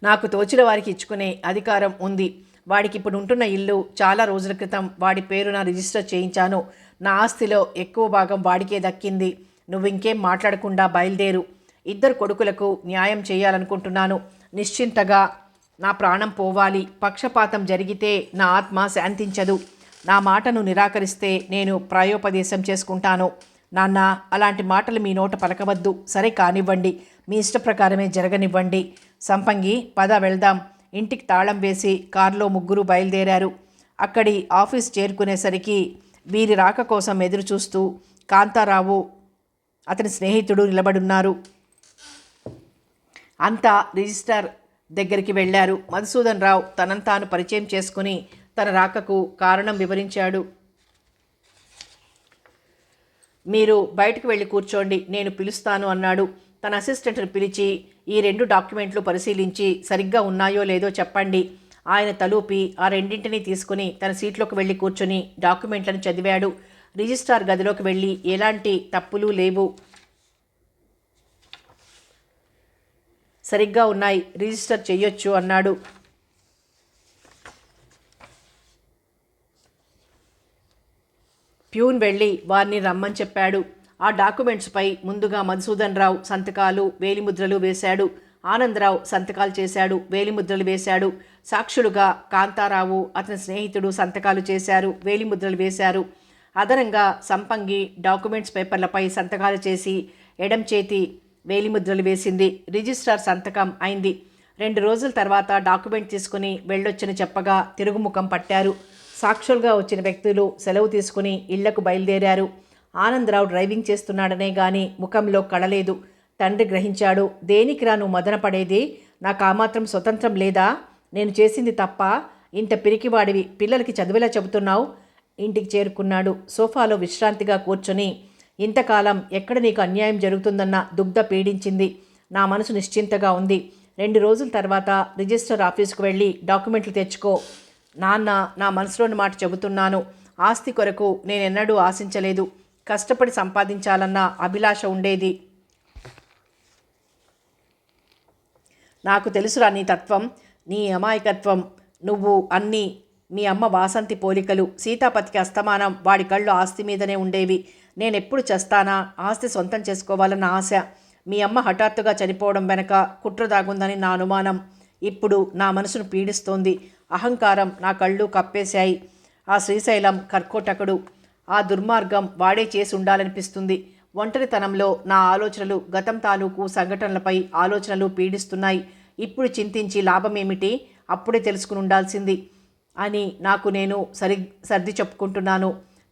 నాకు తోచిన వారికి ఇచ్చుకునే అధికారం ఉంది. వాడికి ఇప్పుడు ఉంటున్న ఇల్లు చాలా రోజుల క్రితం వాడి పేరున రిజిస్టర్ చేయించాను. నా ఆస్తిలో ఎక్కువ భాగం వాడికే దక్కింది. నువ్వు ఇంకేం మాట్లాడకుండా బయలుదేరు. 2 కొడుకులకు న్యాయం చేయాలనుకుంటున్నాను. నిశ్చింతగా నా ప్రాణం పోవాలి. పక్షపాతం జరిగితే నా ఆత్మ శాంతించదు. నా మాటను నిరాకరిస్తే నేను ప్రాయోపదేశం చేసుకుంటాను. నాన్న, అలాంటి మాటలు మీ నోట పలకవద్దు. సరే, కానివ్వండి. మీ ఇష్టప్రకారమే జరగనివ్వండి. సంపంగి, పద వెళ్దాం. ఇంటికి తాళం వేసి కారులో ముగ్గురు బయలుదేరారు. అక్కడి ఆఫీస్ చేరుకునేసరికి వీరి రాక కోసం ఎదురుచూస్తూ కాంతారావు, అతని స్నేహితుడు నిలబడున్నారు. అంతా రిజిస్టర్ దగ్గరికి వెళ్ళారు. మధుసూదన్ రావు తనను తాను పరిచయం చేసుకుని తన రాకకు కారణం వివరించాడు. మీరు బయటకు వెళ్ళి కూర్చోండి, నేను పిలుస్తాను అన్నాడు. తన అసిస్టెంట్ను పిలిచి ఈ 2 డాక్యుమెంట్లు పరిశీలించి సరిగ్గా ఉన్నాయో లేదో చెప్పండి. ఆయన తలూపి ఆ రెండింటినీ తీసుకుని తన సీట్లోకి వెళ్ళి కూర్చొని డాక్యుమెంట్లను చదివాడు. రిజిస్ట్రార్ గదిలోకి వెళ్ళి ఎలాంటి తప్పులు లేవు, సరిగ్గా ఉన్నాయి, రిజిస్టర్ చెయ్యొచ్చు అన్నాడు. ప్యూన్ వెళ్ళి వారిని రమ్మని చెప్పాడు. ఆ డాక్యుమెంట్స్పై ముందుగా మధుసూదన్ రావు సంతకాలు, వేలిముద్రలు వేశాడు. ఆనందరావు సంతకాలు చేశాడు, వేలిముద్రలు వేశాడు. సాక్షులుగా కాంతారావు, అతని స్నేహితుడు సంతకాలు చేశారు, వేలిముద్రలు వేశారు. అదనంగా సంపంగి డాక్యుమెంట్స్ పేపర్లపై సంతకాలు చేసి ఎడం చేతి వేలిముద్రలు వేసింది. రిజిస్ట్రార్ సంతకం అయింది. 2 రోజుల తర్వాత డాక్యుమెంట్ తీసుకుని వెళ్ళొచ్చని చెప్పగా తిరుగుముఖం పట్టారు. సాక్షులుగా వచ్చిన వ్యక్తులు సెలవు తీసుకుని ఇళ్లకు బయలుదేరారు. ఆనందరావు డ్రైవింగ్ చేస్తున్నాడనే గాని ముఖంలో కళలేదు. తండ్రి గ్రహించాడు. దేనికిరా నువ్వు మదనపడేది? నాకు ఆ మాత్రం స్వతంత్రం లేదా? నేను చేసింది తప్ప? ఇంత పిరికివాడివి, పిల్లలకి చదివేలా చెబుతున్నావు. ఇంటికి చేరుకున్నాడు. సోఫాలో విశ్రాంతిగా కూర్చొని ఇంతకాలం ఎక్కడ నీకు అన్యాయం జరుగుతుందన్న దుగ్ధ పీడించింది. నా మనసు నిశ్చింతగా ఉంది. 2 రోజుల తర్వాత రిజిస్టర్ ఆఫీసుకు వెళ్ళి డాక్యుమెంట్లు తెచ్చుకో. నాన్న, నా మనసులోని మాట చెబుతున్నాను. ఆస్తి కొరకు నేనెన్నడూ ఆశించలేదు. కష్టపడి సంపాదించాలన్న అభిలాష ఉండేది. నాకు తెలుసురా నీ తత్వం, నీ అమాయకత్వం. నువ్వు అన్నీ మీ అమ్మ వాసంతి పోలికలు. సీతాపతికి అస్తమానం వాడి కళ్ళు ఆస్తి మీదనే ఉండేవి. నేనెప్పుడు చేస్తానా? ఆస్తి సొంతం చేసుకోవాలన్న ఆశ. మీ అమ్మ హఠాత్తుగా చనిపోవడం వెనక కుట్ర దాగుందని నా అనుమానం. ఇప్పుడు నా మనసును పీడిస్తోంది. అహంకారం నా కళ్ళు కప్పేశాయి. ఆ శ్రీశైలం కర్కోటకుడు, ఆ దుర్మార్గం వాడే చేసి ఉండాలనిపిస్తుంది. ఒంటరితనంలో నా ఆలోచనలు, గతం తాలూకు సంఘటనలపై ఆలోచనలు పీడిస్తున్నాయి. ఇప్పుడు చింతించి లాభమేమిటి? అప్పుడే తెలుసుకుని ఉండాల్సింది అని నాకు నేను సర్ది చెప్పుకుంటున్నాను.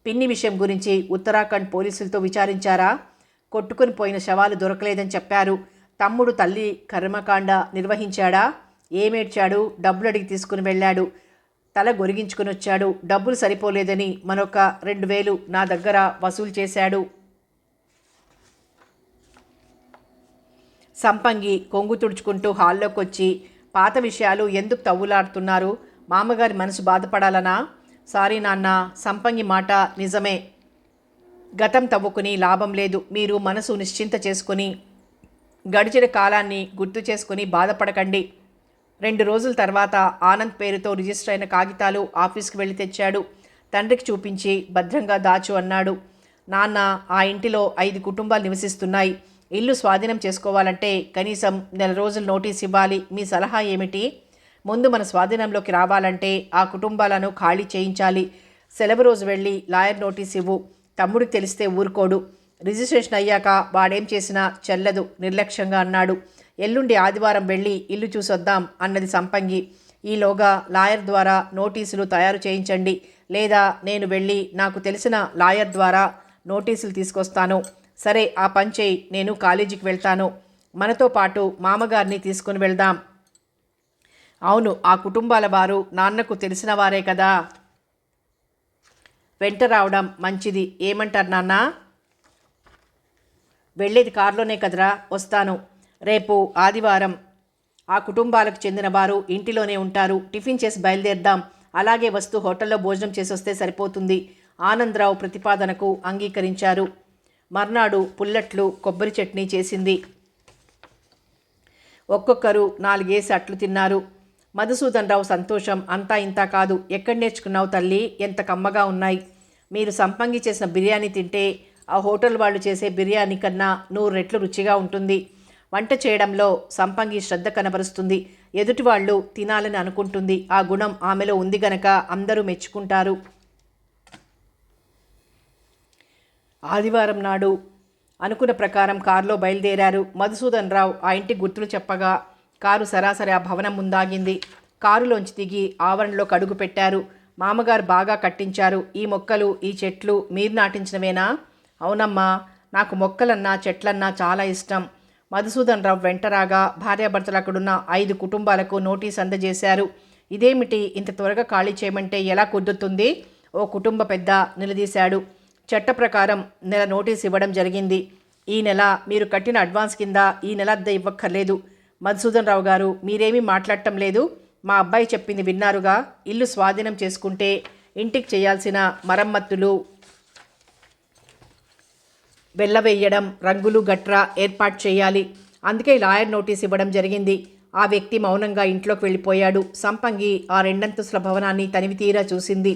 పిన్ని విషయం గురించి ఉత్తరాఖండ్ పోలీసులతో విచారించారా? కొట్టుకుని పోయిన శవాలు దొరకలేదని చెప్పారు. తమ్ముడు తల్లి కర్మకాండ నిర్వహించాడా? ఏమేడ్చాడు? డబ్బులు అడిగి తీసుకుని వెళ్ళాడు. తల గొరిగించుకుని వచ్చాడు. డబ్బులు సరిపోలేదని మరొక 2,000 నా దగ్గర వసూలు చేశాడు. సంపంగి కొంగు తుడుచుకుంటూ హాల్లోకి వచ్చి, పాత విషయాలు ఎందుకు తవ్వులాడుతున్నారు? మామగారి మనసు బాధపడాలనా? సారీ నాన్న, సంపంగి మాట నిజమే. గతం తవ్వుకుని లాభం లేదు. మీరు మనసు నిశ్చింత చేసుకుని గడిచిన కాలాన్ని గుర్తు చేసుకుని బాధపడకండి. 2 రోజుల తర్వాత ఆనంద్ పేరుతో రిజిస్టర్ అయిన కాగితాలు ఆఫీస్కి వెళ్ళి తెచ్చాడు. తండ్రికి చూపించి భద్రంగా దాచు అన్నాడు. నాన్న, ఆ ఇంటిలో 5 కుటుంబాలు నివసిస్తున్నాయి. ఇల్లు స్వాధీనం చేసుకోవాలంటే కనీసం 1 రోజులు నోటీస్ ఇవ్వాలి. మీ సలహా ఏమిటి? ముందు మన స్వాధీనంలోకి రావాలంటే ఆ కుటుంబాలను ఖాళీ చేయించాలి. సెలవు రోజు వెళ్ళి లాయర్ నోటీస్ ఇవ్వు. తమ్ముడికి తెలిస్తే ఊరుకోడు. రిజిస్ట్రేషన్ అయ్యాక వాడేం చేసినా చెల్లదు నిర్లక్ష్యంగా అన్నాడు. ఎల్లుండి ఆదివారం వెళ్ళి ఇల్లు చూసొద్దాం అన్నది సంపంగి. ఈలోగా లాయర్ ద్వారా నోటీసులు తయారు చేయించండి, లేదా నేను వెళ్ళి నాకు తెలిసిన లాయర్ ద్వారా నోటీసులు తీసుకొస్తాను. సరే, ఆ పని చేయి. నేను కాలేజీకి వెళ్తాను. మనతో పాటు మామగారిని తీసుకుని వెళ్దాం. అవును, ఆ కుటుంబాల వారు నాన్నకు తెలిసిన వారే కదా. వెంట రావడం మంచిది. ఏమంటారు నాన్న? వెళ్ళేది కారులోనే కదరా. వస్తాను. రేపు ఆదివారం. ఆ కుటుంబాలకు చెందిన వారు ఇంటిలోనే ఉంటారు. టిఫిన్ చేసి బయలుదేరదాం. అలాగే వస్తూ హోటల్లో భోజనం చేసి వస్తే సరిపోతుంది. ఆనందరావు ప్రతిపాదనకు అంగీకరించారు. మర్నాడు పుల్లట్లు, కొబ్బరి చట్నీ చేసింది. ఒక్కొక్కరు 4 అట్లు తిన్నారు. మధుసూదన్ రావు సంతోషం అంతా ఇంతా కాదు. ఎక్కడ నేర్చుకున్నావు తల్లి? ఎంత కమ్మగా ఉన్నాయి. మీరు సంపంగి చేసిన బిర్యానీ తింటే ఆ హోటల్ వాళ్ళు చేసే బిర్యానీ కన్నా 100 రెట్లు రుచిగా ఉంటుంది. వంట చేయడంలో సంపంగి శ్రద్ధ కనబరుస్తుంది. ఎదుటి వాళ్ళు తినాలని అనుకుంటుంది. ఆ గుణం ఆమెలో ఉంది గనక అందరూ మెచ్చుకుంటారు. ఆదివారం నాడు అనుకున్న ప్రకారం కారులో బయలుదేరారు. మధుసూదన్ రావు ఆ ఇంటి గుర్తులు చెప్పగా కారు సరాసరి ఆ భవనం ముందాగింది. కారులోంచి దిగి ఆవరణలోకి అడుగు పెట్టారు. మామగారు బాగా కట్టించారు. ఈ మొక్కలు, ఈ చెట్లు మీరు నాటించినవేనా? అవునమ్మా, నాకు మొక్కలన్నా చెట్లన్నా చాలా ఇష్టం. మధుసూదన్ రావు వెంటరాగా భార్యాభర్తలు అక్కడున్న 5 కుటుంబాలకు నోటీస్ అందజేశారు. ఇదేమిటి, ఇంత త్వరగా ఖాళీ చేయమంటే ఎలా కుదురుతుంది? ఓ కుటుంబ పెద్ద నిలదీశాడు. చట్ట ప్రకారం నెల నోటీస్ ఇవ్వడం జరిగింది. ఈ నెల మీరు కట్టిన అడ్వాన్స్ కింద ఈ నెల అద్దె ఇవ్వక్కర్లేదు. మధుసూదన్ రావు గారు, మీరేమీ మాట్లాడటం లేదు. మా అబ్బాయి చెప్పింది విన్నారుగా. ఇల్లు స్వాధీనం చేసుకుంటే ఇంటికి చేయాల్సిన మరమ్మతులు, వెళ్ళవేయడం, రంగులు గట్రా ఏర్పాటు చేయాలి. అందుకే లాయర్ నోటీస్ ఇవ్వడం జరిగింది. ఆ వ్యక్తి మౌనంగా ఇంట్లోకి వెళ్ళిపోయాడు. సంపంగి ఆ 2 అంతస్తుల భవనాన్ని తనివి తీరా చూసింది.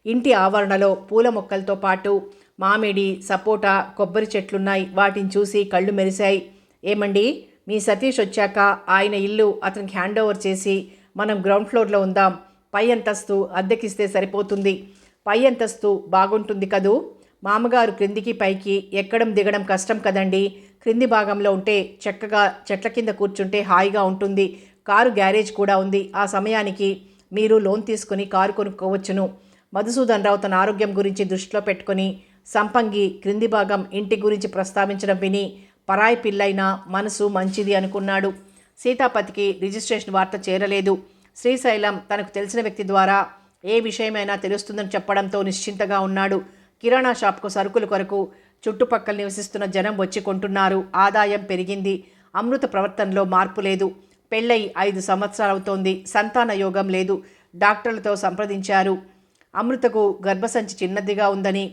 ఇంటి ఆవరణలో పూల మొక్కలతో పాటు మామిడి, సపోటా, కొబ్బరి చెట్లున్నాయి. వాటిని చూసి కళ్ళు మెరిశాయి. ఏమండి, మీ సతీష్ వచ్చాక ఆయన ఇల్లు అతనికి హ్యాండ్ ఓవర్ చేసి మనం గ్రౌండ్ ఫ్లోర్లో ఉందాం. పై అంతస్తు అద్దెకిస్తే సరిపోతుంది. పై అంతస్తు బాగుంటుంది కదూ. మామగారు క్రిందికి పైకి ఎక్కడం దిగడం కష్టం కదండి. క్రింది భాగంలో ఉంటే చక్కగా చెట్ల కింద కూర్చుంటే హాయిగా ఉంటుంది. కారు గ్యారేజ్ కూడా ఉంది. ఆ సమయానికి మీరు లోన్ తీసుకుని కారు కొనుక్కోవచ్చును. మధుసూదన్ రావు తన ఆరోగ్యం గురించి దృష్టిలో పెట్టుకుని సంపంగి క్రింది భాగం ఇంటి గురించి ప్రస్తావించడం విని పరాయి పిల్లైన మనసు మంచిది అనుకున్నాడు. సీతాపతికి రిజిస్ట్రేషన్ వార్త చేరలేదు. శ్రీశైలం తనకు తెలిసిన వ్యక్తి ద్వారా ఏ విషయమైనా తెలుస్తుందని చెప్పడంతో నిశ్చింతగా ఉన్నాడు. కిరాణా షాప్కు సరుకుల కొరకు చుట్టుపక్కల నివసిస్తున్న జనం వచ్చి కొంటున్నారు. ఆదాయం పెరిగింది. అమృత ప్రవర్తనలో మార్పు లేదు. పెళ్ళై 5 సంవత్సరాలవుతోంది. సంతాన యోగం లేదు. డాక్టర్లతో సంప్రదించారు. అమృతకు గర్భసంచి చిన్నదిగా ఉందని,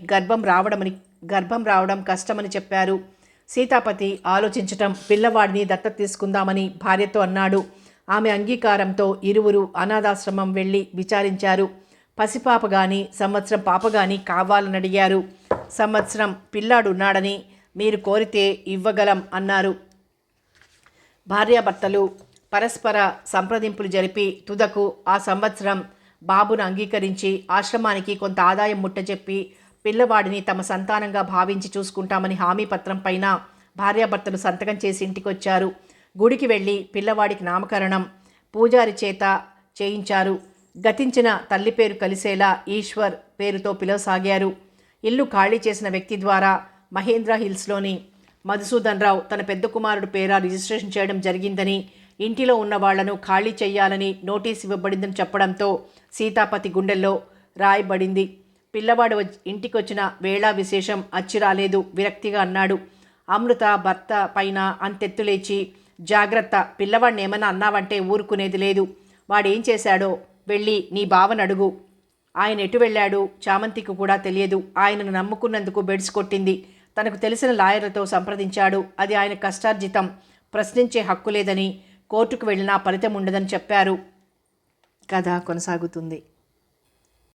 గర్భం రావడం కష్టమని చెప్పారు. సీతాపతి ఆలోచించటం, పిల్లవాడిని దత్తత తీసుకుందామని భార్యతో అన్నాడు. ఆమె అంగీకారంతో ఇరువురు అనాథాశ్రమం వెళ్ళి విచారించారు. పసిపాప గాని సంవత్సరం పాప గాని కావాలని అడిగారు. సంవత్సరం పిల్లాడున్నాడని మీరు కోరితే ఇవ్వగలం అన్నారు. భార్యాభర్తలు పరస్పర సంప్రదింపులు జరిపి తుదకు ఆ సంవత్సరం బాబును అంగీకరించి ఆశ్రమానికి కొంత ఆదాయం ముట్టజెప్పి పిల్లవాడిని తమ సంతానంగా భావించి చూసుకుంటామని హామీ పత్రం పైన భార్యాభర్తలు సంతకం చేసి ఇంటికొచ్చారు. గుడికి వెళ్ళి పిల్లవాడికి నామకరణం పూజారి చేత చేయించారు. గతించిన తల్లి పేరు కలిసేలా ఈశ్వర్ పేరుతో పిలవసాగారు. ఇల్లు ఖాళీ చేసిన వ్యక్తి ద్వారా మహేంద్ర హిల్స్లోని మధుసూదన్ రావు తన పెద్ద కుమారుడు పేర రిజిస్ట్రేషన్ చేయడం జరిగిందని, ఇంటిలో ఉన్న వాళ్లను ఖాళీ చేయాలని నోటీస్ ఇవ్వబడిందని చెప్పడంతో సీతాపతి గుండెల్లో రాయబడింది. పిల్లవాడు ఇంటికొచ్చిన వేళా విశేషం అచ్చిరాలేదు. విరక్తిగా అన్నాడు. అమృత భర్త పైన అంతెత్తులేచి, జాగ్రత్త, పిల్లవాడిని ఏమన్నా అన్నావంటే ఊరుకునేది లేదు. వాడేం చేశాడో వెళ్ళి నీ బావను అడుగు. ఆయన ఎటు వెళ్ళాడు చామంతికి కూడా తెలియదు. ఆయనను నమ్ముకున్నందుకు బెడ్స్ కొట్టింది. తనకు తెలిసిన లాయర్లతో సంప్రదించాడు. అది ఆయన కష్టార్జితం. ప్రశ్నించే హక్కు లేదని, కోర్టుకు వెళ్ళినా ఫలితం ఉండదని చెప్పారు. కథ కొనసాగుతుంది.